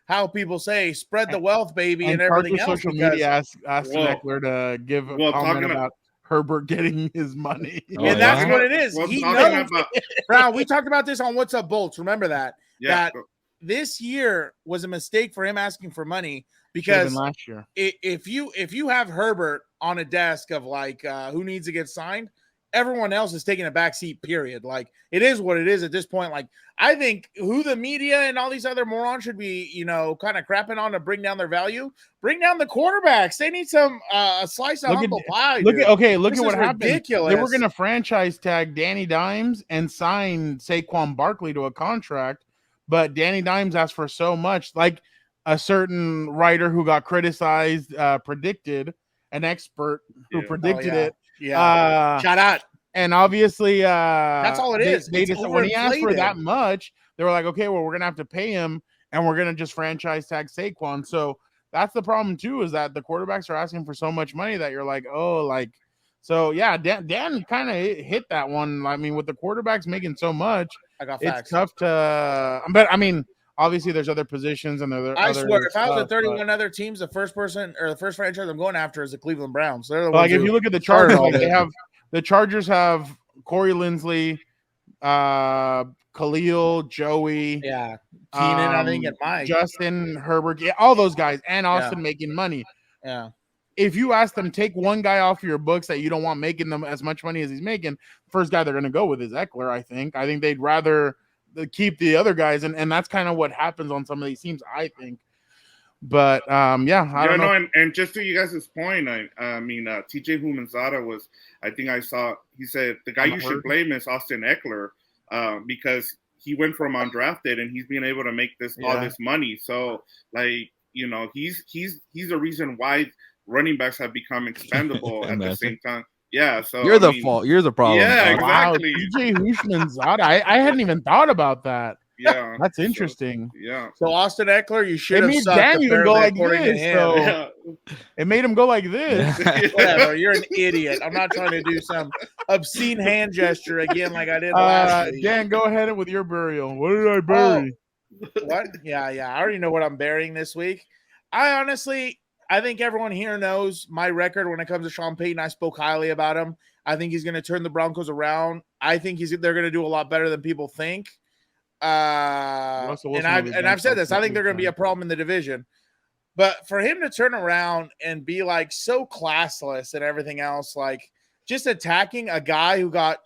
how people say spread the wealth, baby, and everything else. Social media asked Eckler to give a comment about Herbert getting his money. And that's what it is. He knows. Brown, we talked about this on What's Up Bolts. Remember that? Yeah. That this year was a mistake for him asking for money because last year. If you have Herbert on a desk of like who needs to get signed, everyone else is taking a backseat, period. Like, it is what it is at this point. Like, I think who the media and all these other morons should be, kind of crapping on to bring down their value, bring down the quarterbacks. They need some a slice of humble pie. Look at what happened. Ridiculous. They were going to franchise tag Danny Dimes and sign Saquon Barkley to a contract, but Danny Dimes asked for so much. Like a certain writer who got criticized predicted, an expert who predicted it. Yeah. Shout out. And obviously, that's all it is. They just, when he asked for that much, they were like, okay, well, we're gonna have to pay him, and we're gonna just franchise tag Saquon. So that's the problem too, is that the quarterbacks are asking for so much money that you're like, oh, like, so yeah, Dan kind of hit that one. I mean, with the quarterbacks making so much, it's tough to. But I mean, obviously, there's other positions and I swear, if I was at 31 other teams, the first person or the first franchise I'm going after is the Cleveland Browns. They're the ones if you look at the Chargers, they have the Chargers have Corey Linsley, Khalil, Joey, Keenan, I think, and Mike, Justin Herbert, all those guys, and Austin making money. Yeah. If you ask them, take one guy off your books that you don't want making them as much money as he's making, first guy they're going to go with is Eckler. I think they'd rather keep the other guys, and that's kind of what happens on some of these teams, I think. But I don't know. And just to you guys' point, I mean, TJ Humanzada was, I think I saw, he said the guy you should blame is Austin Eckler, because he went from undrafted and he's being able to make all this money. So like, he's the reason why running backs have become expendable at the same time. Yeah, so you're the fault. You're the problem. Yeah, exactly. Wow, TJ Humanzada. I hadn't even thought about that. Yeah, that's interesting. So Austin Eckler, you should have sucked. Dan even go like this. So it made him go like this. Whatever. You're an idiot. I'm not trying to do some obscene hand gesture again like I did last week. Dan, go ahead with your burial. What did I bury? What? Yeah. I already know what I'm burying this week. I think everyone here knows my record when it comes to Sean Payton. I spoke highly about him. I think he's going to turn the Broncos around. I think they're going to do a lot better than people think. I've said this. I think they're going to be a problem in the division. But for him to turn around and be like so classless and everything else, like just attacking a guy who got,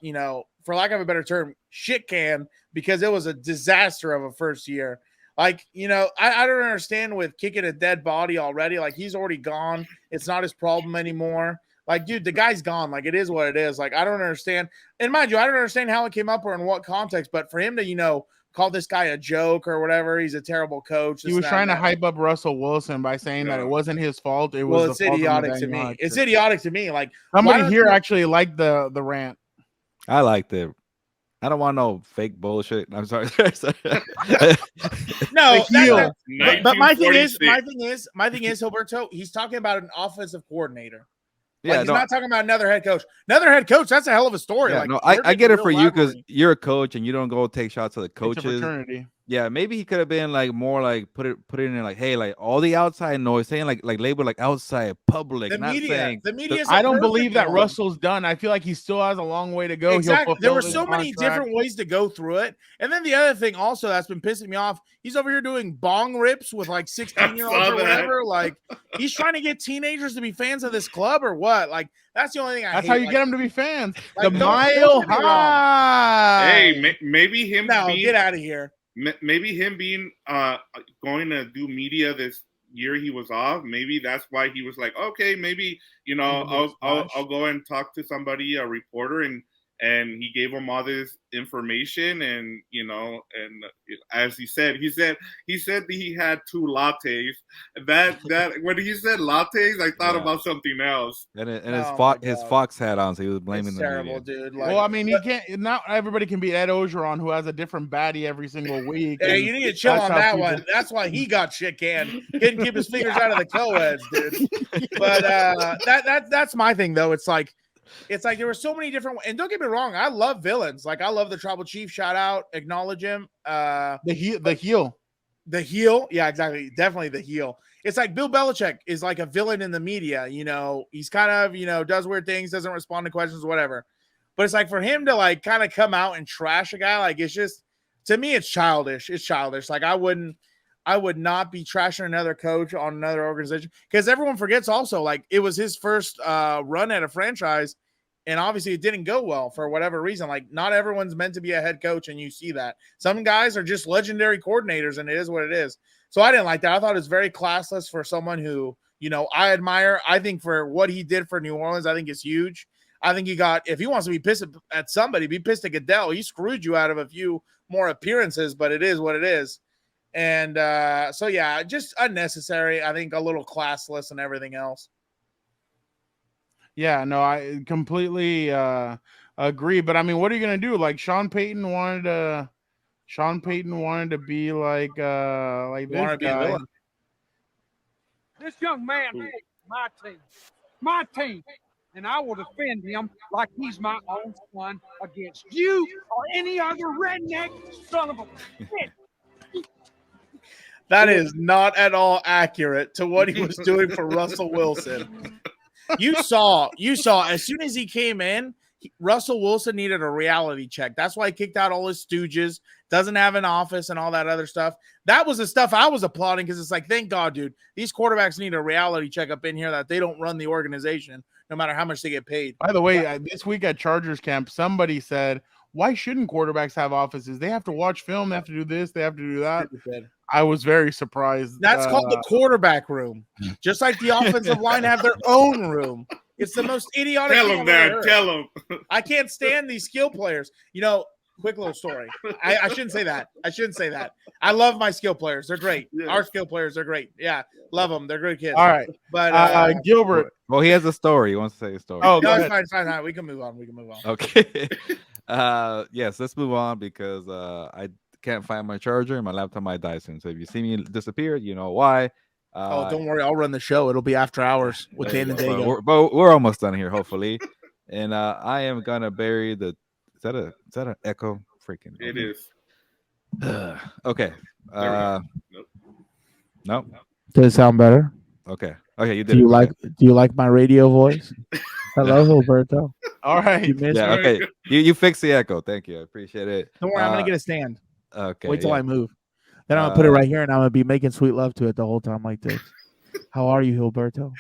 for lack of a better term, shit canned because it was a disaster of a first year. Like, I don't understand with kicking a dead body already. Like, he's already gone. It's not his problem anymore. Like, dude, the guy's gone. Like, it is what it is. Like, I don't understand. And mind you, I don't understand how it came up or in what context, but for him to, call this guy a joke or whatever, he's a terrible coach. He was trying to hype up Russell Wilson by saying that it wasn't his fault. It's idiotic to me. It's idiotic to me. Like, somebody here actually liked the rant. I liked it. I don't want no fake bullshit. I'm sorry. No, but my thing is, Gilberto, he's talking about an offensive coordinator. Like, he's not talking about another head coach. Another head coach, that's a hell of a story. Yeah, like, no, I get it for you because you're a coach and you don't go take shots at the coaches. Yeah, maybe he could have been like more like put it in like, hey, like all the outside noise, saying like label like outside public, the not media, saying the media. I don't believe that Russell's done. I feel like he still has a long way to go. Exactly. There were so many different ways to go through it. And then the other thing also that's been pissing me off, he's over here doing bong rips with like 16-year-olds or whatever. Like, he's trying to get teenagers to be fans of this club or what? Like, that's the only thing I hate. That's how you get them to be fans. Like, the Mile High. Hey, maybe him. Get out of here. Maybe him being going to do media this year he was off. Maybe that's why he was like, okay, maybe I'll go and talk to somebody, a reporter, and he gave him all this information, and and as he said that he had 2 lattes. That when he said lattes, I thought about something else. And his Fox hat on, so he was blaming the terrible, media. dude. Well, I mean, he can't. Not everybody can beat Ed Ogeron, who has a different baddie every single week. Hey, you need to chill on that one. That's why he got shit canned. Couldn't keep his fingers out of the co-eds, dude. But that's my thing, though. It's like there were so many different, and don't get me wrong, I love villains. Like, I love the Tribal Chief. Shout out, acknowledge him. The heel. Yeah, exactly. Definitely the heel. It's like Bill Belichick is like a villain in the media. He's kind of, does weird things, doesn't respond to questions, whatever. But it's like for him to like kind of come out and trash a guy, like, it's just, to me, it's childish. It's childish. Like, I would not be trashing another coach on another organization, because everyone forgets also, like, it was his first run at a franchise, and obviously it didn't go well for whatever reason. Like, not everyone's meant to be a head coach, and you see that. Some guys are just legendary coordinators, and it is what it is. So I didn't like that. I thought it was very classless for someone who, I admire. I think for what he did for New Orleans, I think it's huge. I think if he wants to be pissed at somebody, be pissed at Goodell. He screwed you out of a few more appearances, but it is what it is. And so, yeah, just unnecessary. I think a little classless and everything else. Yeah, no, I completely agree. But I mean, what are you gonna do? Like, Sean Payton wanted to be like this guy. This young man hates my team, and I will defend him like he's my own son against you or any other redneck son of a bitch. That is not at all accurate to what he was doing for Russell Wilson. You saw as soon as he came in, Russell Wilson needed a reality check. That's why he kicked out all his stooges, doesn't have an office and all that other stuff. That was the stuff I was applauding, because it's like, thank God, dude. These quarterbacks need a reality check up in here that they don't run the organization no matter how much they get paid. By the way, this week at Chargers camp, somebody said, why shouldn't quarterbacks have offices? They have to watch film. They have to do this. They have to do that. I was very surprised. That's called the quarterback room. Just like the offensive line have their own room. It's the most idiotic thing. Tell them that. Tell them. I can't stand these skill players. Quick little story. I shouldn't say that. I love my skill players. They're great. Yeah. Our skill players are great. Yeah, love them. They're great kids. All right. But Gilbert. Well, he has a story. He wants to say a story. Oh, no, it's fine. We can move on. Okay. Yes, let's move on, because I can't find my charger and my laptop might die soon. So if you see me disappear, you know why. Don't worry. I'll run the show. It'll be after hours with Dan and Dago. But we're almost done here, hopefully. And I am gonna bury the. Is that an echo? Freaking. It is. Okay. Nope. Does it sound better? Okay. You did. Do you like my radio voice? Hello, Gilberto. All right. Okay. You fix the echo. Thank you. I appreciate it. Don't worry. I'm gonna get a stand. Okay. Wait till I move. Then I'm gonna put it right here, and I'm gonna be making sweet love to it the whole time like this. How are you, Gilberto?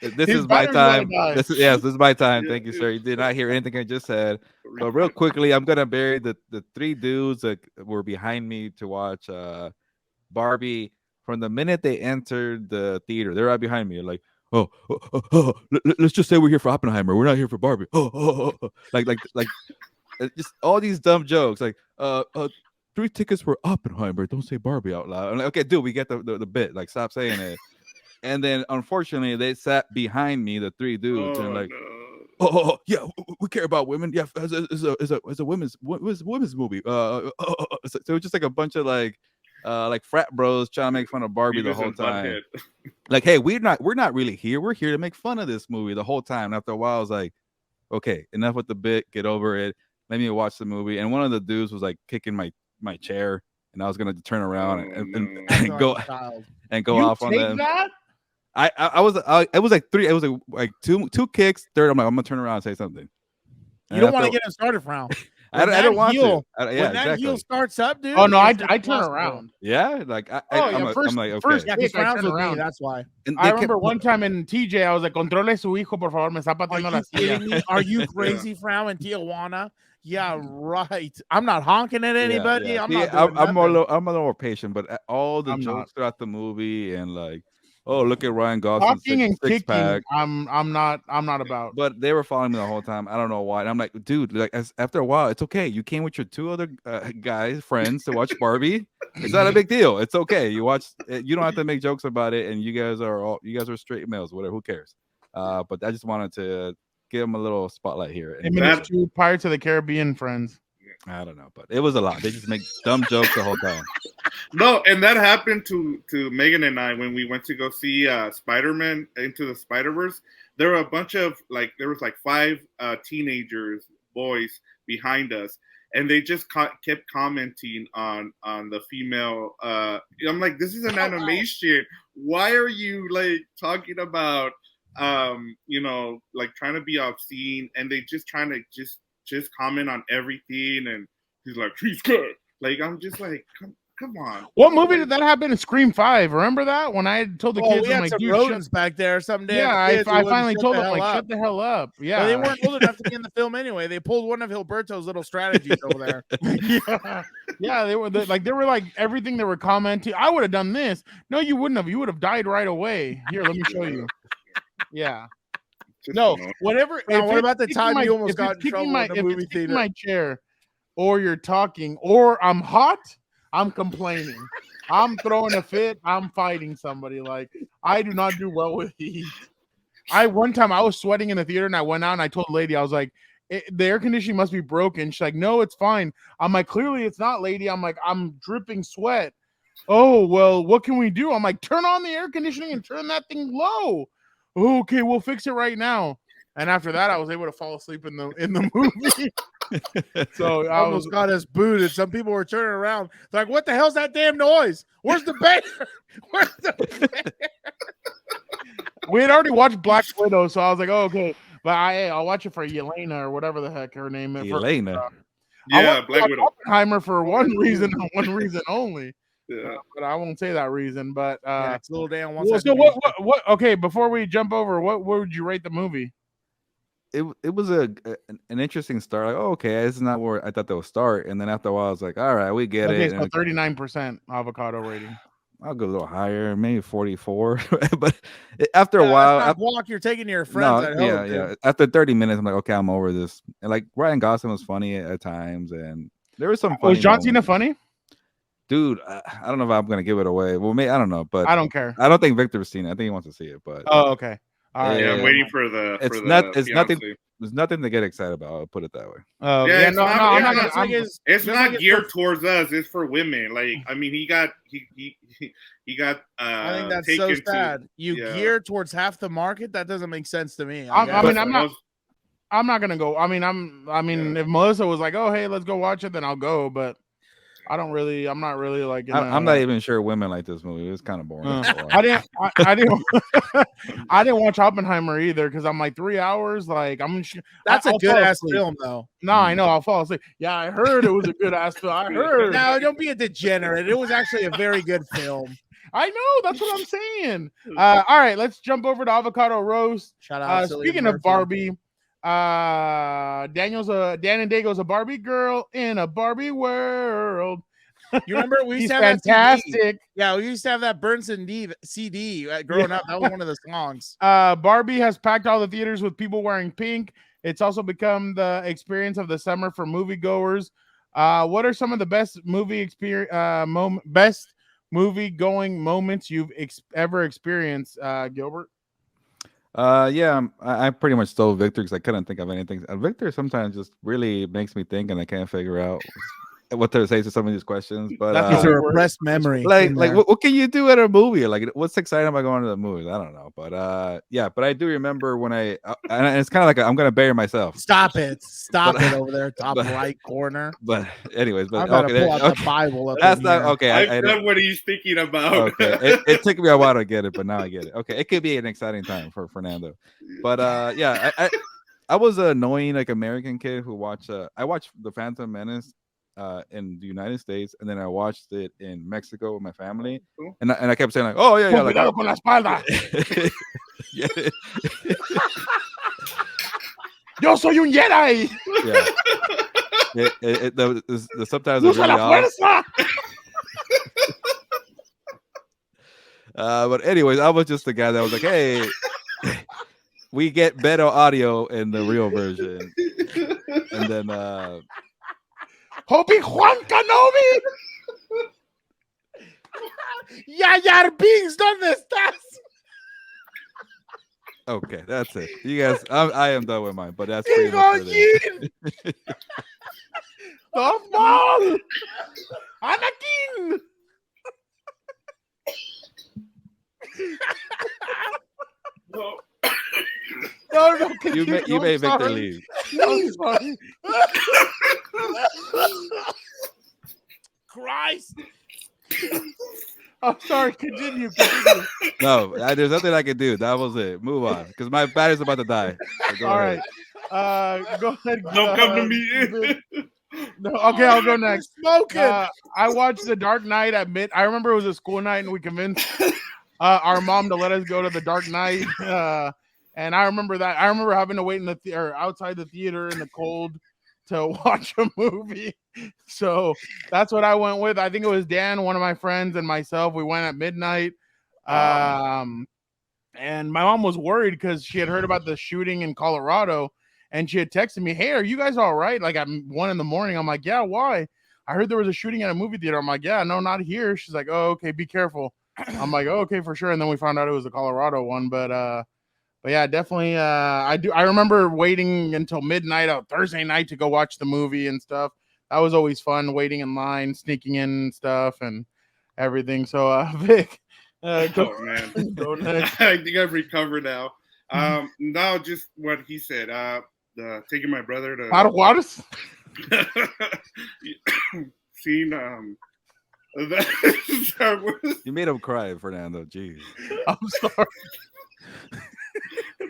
This is my time. This is my time. Thank you, sir. You did not hear anything I just said. But real quickly, I'm gonna bury the 3 dudes that were behind me to watch Barbie, from the minute they entered the theater, they're right behind me, like, let's just say we're here for Oppenheimer. We're not here for Barbie. Like just all these dumb jokes, like 3 tickets for Oppenheimer. Don't say Barbie out loud. I'm like, okay, dude, we get the bit. Like, stop saying it. And then unfortunately, they sat behind me, the 3 dudes, and like, yeah, we care about women. Yeah, it's a women's movie. So it was just like a bunch of like frat bros trying to make fun of Barbie the whole time. Like, hey, we're not really here. We're here to make fun of this movie the whole time. And after a while, I was like, okay, enough with the bit. Get over it. Let me watch the movie. And one of the dudes was like kicking my chair, and I was gonna turn around and go off on them. That? I was like 3. It was like two kicks. Third, I'm like, I'm gonna turn around and say something. You don't want to get him started, Frown. I don't want to. When that heel starts up, dude. Oh no, I turn around. Yeah, like I'm like, okay. First, yeah, kick, I Frown's turn with me. around. That's why. I remember one time in TJ, I was like, "Controle su hijo, por favor, me está pateando la silla." Are you crazy, Frown, in Tijuana? Yeah, right. I'm not honking at anybody. Yeah. I'm a little more patient, but all the jokes throughout the movie and like, oh, look at Ryan Gosling's six pack. I'm not about. But they were following me the whole time. I don't know why. And I'm like, dude, like after a while, it's okay. You came with your 2 other friends to watch Barbie. It's not a big deal. It's okay. You watch. You don't have to make jokes about it. And you guys are straight males. Whatever. Who cares? But I just wanted to give them a little spotlight here. And it's 2 Pirates of the Caribbean friends. I don't know, but it was a lot. They just make dumb jokes the whole time. No, and that happened to Megan and I when we went to go see Spider-Man Into the Spider-Verse. There were a bunch of there was 5 teenagers, boys behind us, and they just kept commenting on the female. I'm like, this is an animation. Why are you talking about trying to be obscene? And they just trying to just comment on everything, and he's like, she's good. Like, I'm just like, come on. What movie did that happen in Scream 5? Remember that? When I told the kids, we had some rodents back there someday. Yeah, I finally told them, shut the hell up. Yeah. But they weren't old enough to be in the film anyway. They pulled one of Gilberto's little strategies over there. Yeah, they were like everything they were commenting. I would have done this. No, you wouldn't have. You would have died right away. Here, let me show you. Yeah. No, whatever. What about the time you almost got in trouble in the movie theater? My chair, or you're talking, or I'm hot, I'm complaining. I'm throwing a fit. I'm fighting somebody. Like, I do not do well with heat. One time I was sweating in the theater, and I went out and I told the lady, I was like, the air conditioning must be broken. She's like, no, it's fine. I'm like, clearly it's not, lady. I'm like, I'm dripping sweat. Oh, well, what can we do? I'm like, turn on the air conditioning and turn that thing low. Okay, we'll fix it right now. And after that, I was able to fall asleep in the movie. So I almost got us booted. Some people were turning around. They're like, what the hell's that damn noise? Where's the bear? Where's the bear? We had already watched Black Widow, so I was like, oh, okay. But I'll watch it for Yelena or whatever the heck her name is. Yelena. Yeah, Black Widow. Oppenheimer for one reason and one reason only. Yeah. But I won't say that reason. But it's a little damn one. So what? Okay, before we jump over, what would you rate the movie? It was an interesting start. Like, oh, okay, this is not where I thought they would start. And then after a while, I was like, all right, we get it. Okay, so 39% avocado rating. I'll go a little higher, maybe 44. But after a while, walk you're taking your friends. Yeah. After 30 minutes, I'm like, okay, I'm over this. And like Ryan Gosling was funny at times, and there was some. Was John Cena funny? Dude, I don't know if I'm gonna give it away. Well, maybe I don't know, but I don't care. I don't think Victor's seen it. I think he wants to see it, but okay. All right. Yeah, I'm waiting for the. It's nothing. There's nothing to get excited about. I'll put it that way. It's not geared towards us. It's for women. Like, I mean, he got. I think that's so sad. Gear towards half the market. That doesn't make sense to me. I'm not gonna go. If Melissa was like, "Oh, hey, let's go watch it," then I'll go. But I'm not really like. I'm not even sure women like this movie. It was kind of boring. I didn't. I didn't watch Oppenheimer either because I'm like 3 hours. Like that's a good ass film though. No, I know I'll fall asleep. Yeah, I heard it was a good ass film. I heard. No, don't be a degenerate. It was actually a very good film. I know. That's what I'm saying. All right, let's jump over to Avocado Roast. Shout out. Speaking of Barbie. Dan and Dago's a Barbie girl in a Barbie world. You remember we used He's to have that CD. fantastic. Yeah, we used to have that Burns and CD growing up. That was one of the songs. Barbie has packed all the theaters with people wearing pink. It's also become the experience of the summer for moviegoers. What are some of the best movie experience, best movie going moments you've ever experienced, Gilbert? Yeah, I pretty much stole Victor because I couldn't think of anything. Victor sometimes just really makes me think, and I can't figure out what to say to some of these questions. But That's It's how a we work. repressed memory. like in like there. what can you do at a movie? Like what's exciting about going to the movies? I don't know. But yeah, but I do remember when and it's kind of like I'm gonna bury myself. Stop it. Stop But- it over there, top but- right corner. But anyways, I'm but about to okay, pull out the Bible. Up that's in not here. okay. I've I done what he's thinking about. okay. It took me a while to get it, but now I get it. Okay, it could be an exciting time for Fernando. But yeah, I was an annoying like American kid who watched I watched The Phantom Menace in the United States, and then I watched it in Mexico with my family, Cool. and I kept saying like, oh yeah, like Cuidado con la espalda. yeah, Yo soy un Jedi. yeah. The subtitles are Usa really la off. fuerza. But anyways, I was just the guy that was like, hey, we get better audio in the real version, and then Obi-Wan Kenobi. Yayar Binks, ¿dónde estás? okay, that's it. You guys, I am done with mine, but that's pretty much it. Darth Maul. Anakin. No, You made Victor leave. I'm sorry. Christ. I'm sorry. Continue. No, there's nothing I can do. That was it. Move on, because my battery's about to die. So go All ahead. right. Go ahead. Don't come to me. No, okay, I'll go next. Smoking. I watched The Dark Knight at I remember it was a school night, and we convinced our mom to let us go to The Dark Knight. And I remember that. I remember having to wait in the outside the theater in the cold to watch a movie. So that's what I went with. I think it was Dan, one of my friends, and myself. We went at midnight. And my mom was worried because she had heard about the shooting in Colorado, and she had texted me, "Hey, are you guys all right?" Like at 1 a.m. I'm like, "Yeah, why?" I heard there was a shooting at a movie theater. I'm like, "Yeah, no, not here." She's like, "Oh, okay, be careful." I'm like, "Oh, okay, for sure." And then we found out it was the Colorado one, but yeah, definitely. I remember waiting until midnight out Thursday night to go watch the movie and stuff. That was always fun, waiting in line, sneaking in and stuff and everything. So, Vic, Oh man, go next. I think I've recovered now. Now just what he said. Taking my brother to Avocados. seen Star Wars. You made him cry, Fernando. Jeez. I'm sorry.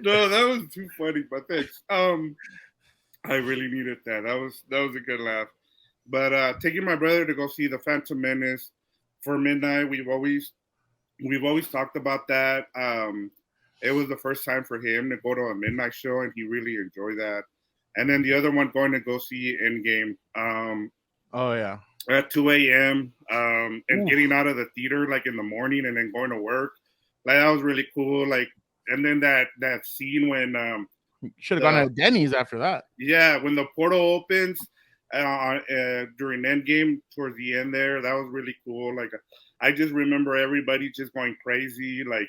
No, that was too funny, but thanks. I really needed that. That was a good laugh. But taking my brother to go see The Phantom Menace for midnight, we've always talked about that. It was the first time for him to go to a midnight show, and he really enjoyed that. And then the other one, going to go see Endgame Oh yeah. at 2 a.m. And getting out of the theater like in the morning, and then going to work. Like that was really cool. Like, and then that scene when Should have gone to Denny's after that. yeah, when the portal opens during Endgame towards the end there, that was really cool. Like, I just remember everybody just going crazy. Like,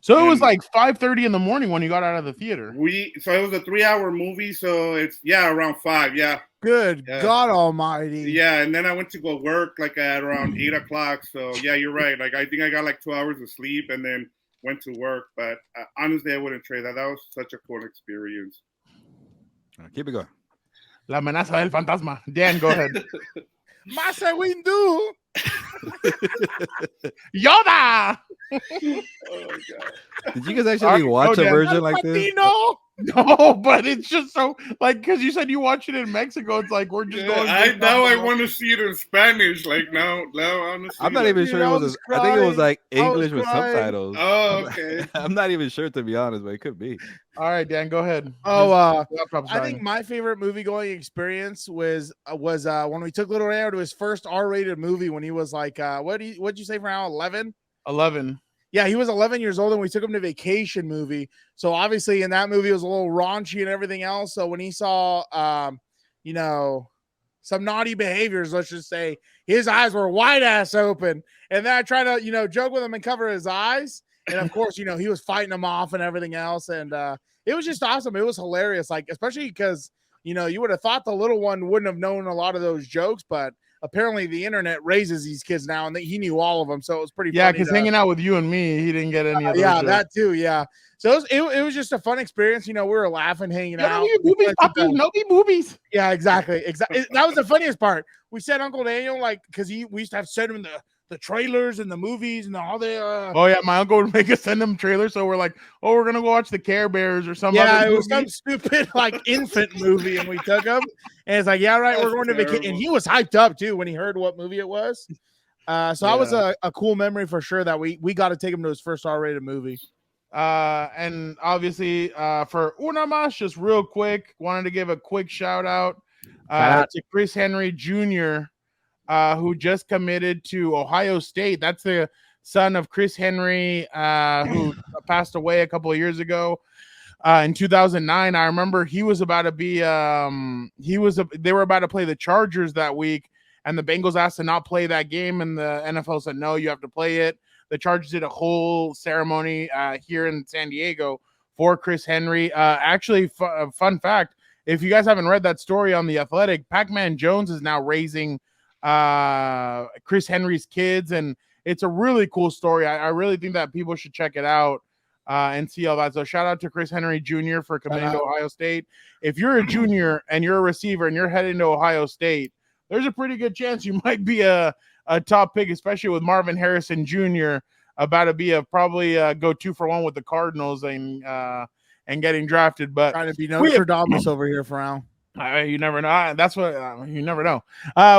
So it was like 5:30 in the morning when you got out of the theater. so it was a 3-hour movie, so it's around 5, yeah. Good Yeah. God Almighty. Yeah, and then I went to go work like at around 8 o'clock. So yeah, you're right. Like I think I got like 2 hours of sleep and then went to work. But honestly, I wouldn't trade that. That was such a cool experience. Keep it going. La amenaza del fantasma. Dan, go ahead. Masa Windu. Yoda. Oh my god. Did you guys actually watch a Dan. version like this? Patino. No, but it's just so like because you said you watch it in Mexico. It's like we're just going. I want to see it in Spanish. Like now honestly, I'm not even sure it was. I think it was like English with subtitles. Oh, okay. I'm not even sure, to be honest, but it could be. All right, Dan, go ahead. I think my favorite movie going experience was when we took Little Leo to his first R-rated movie when he was like what'd you say for now 11? 11. Yeah, he was 11 years old and we took him to Vacation movie. So obviously in that movie it was a little raunchy and everything else. So when he saw some naughty behaviors, let's just say, his eyes were wide ass open. And then I tried to, joke with him and cover his eyes. And of course, he was fighting them off and everything else. And it was just awesome. It was hilarious. Like, especially because, you would have thought the little one wouldn't have known a lot of those jokes, but apparently the internet raises these kids now and he knew all of them. So it was pretty funny. Yeah, because hanging out with you and me, he didn't get any of those jokes. That too. Yeah. So it was just a fun experience. We were laughing, hanging out. No boobies. Yeah, exactly. That was the funniest part. We said Uncle Daniel, like, because we used to have to send him the trailers and the movies and all the oh yeah, my uncle would make us send them trailers, so we're like, oh, we're gonna go watch the Care Bears or something. Yeah, it was some stupid like infant movie, and we took him, and it's like, yeah, right, we're going to vacation, and he was hyped up too when he heard what movie it was. That was a cool memory for sure that we got to take him to his first R-rated movie. And obviously, for Una Mas, just real quick, wanted to give a quick shout out to Chris Henry Jr., who just committed to Ohio State. That's the son of Chris Henry, who passed away a couple of years ago. In 2009, I remember he was about to be. They were about to play the Chargers that week, and the Bengals asked to not play that game, and the NFL said no, you have to play it. The Chargers did a whole ceremony here in San Diego for Chris Henry. Actually, fun fact: if you guys haven't read that story on The Athletic, Pac-Man Jones is now raising Chris Henry's kids, and it's a really cool story. I really think that people should check it out and see all that. So shout out to Chris Henry Jr. for committing to Ohio State. If you're a junior and you're a receiver and you're heading to Ohio State, there's a pretty good chance you might be a top pick, especially with Marvin Harrison Jr. about to be probably go 2-for-1 with the Cardinals and getting drafted. But trying to be Nostradamus over here for now. You never know. That's what you never know.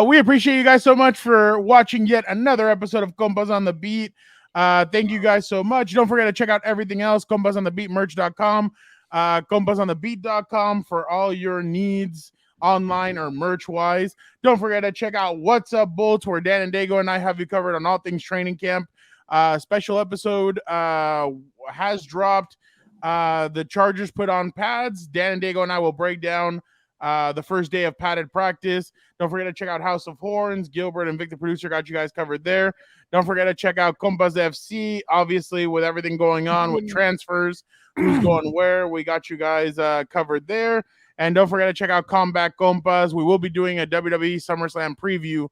We appreciate you guys so much for watching yet another episode of Compas on the Beat. Thank you guys so much. Don't forget to check out everything else, compasonthebeatmerch.com, compasonthebeat.com for all your needs online or merch wise. Don't forget to check out What's Up Bolts, where Dan and Dago and I have you covered on all things training camp. Special episode has dropped. The Chargers put on pads. Dan and Dago and I will break down the first day of padded practice. Don't forget to check out House of Horns. Gilbert and Vic, the producer, got you guys covered there. Don't forget to check out Compas FC, obviously, with everything going on with transfers, who's going where. We got you guys covered there. And don't forget to check out Combat Compas. We will be doing a WWE SummerSlam preview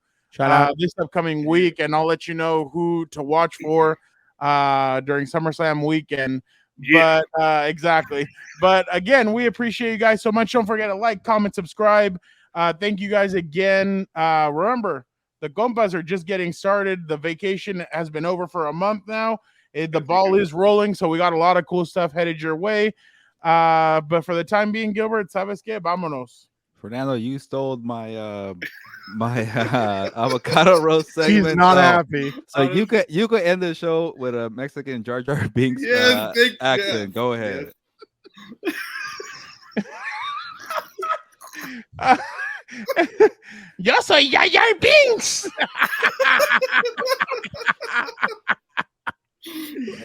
this upcoming week, and I'll let you know who to watch for during SummerSlam weekend. Yeah. But exactly. But again, we appreciate you guys so much. Don't forget to like, comment, subscribe. Thank you guys again. Remember, the Compas are just getting started. The vacation has been over for a month now. The ball is rolling, so we got a lot of cool stuff headed your way. But for the time being, Gilbert, ¿sabes qué? Vámonos. Fernando, you stole my my avocado roast segment. He's not happy. So you could end the show with a Mexican Jar Jar Binks accent. Yes. Go ahead. Yes. Yo soy Jar Jar Binks.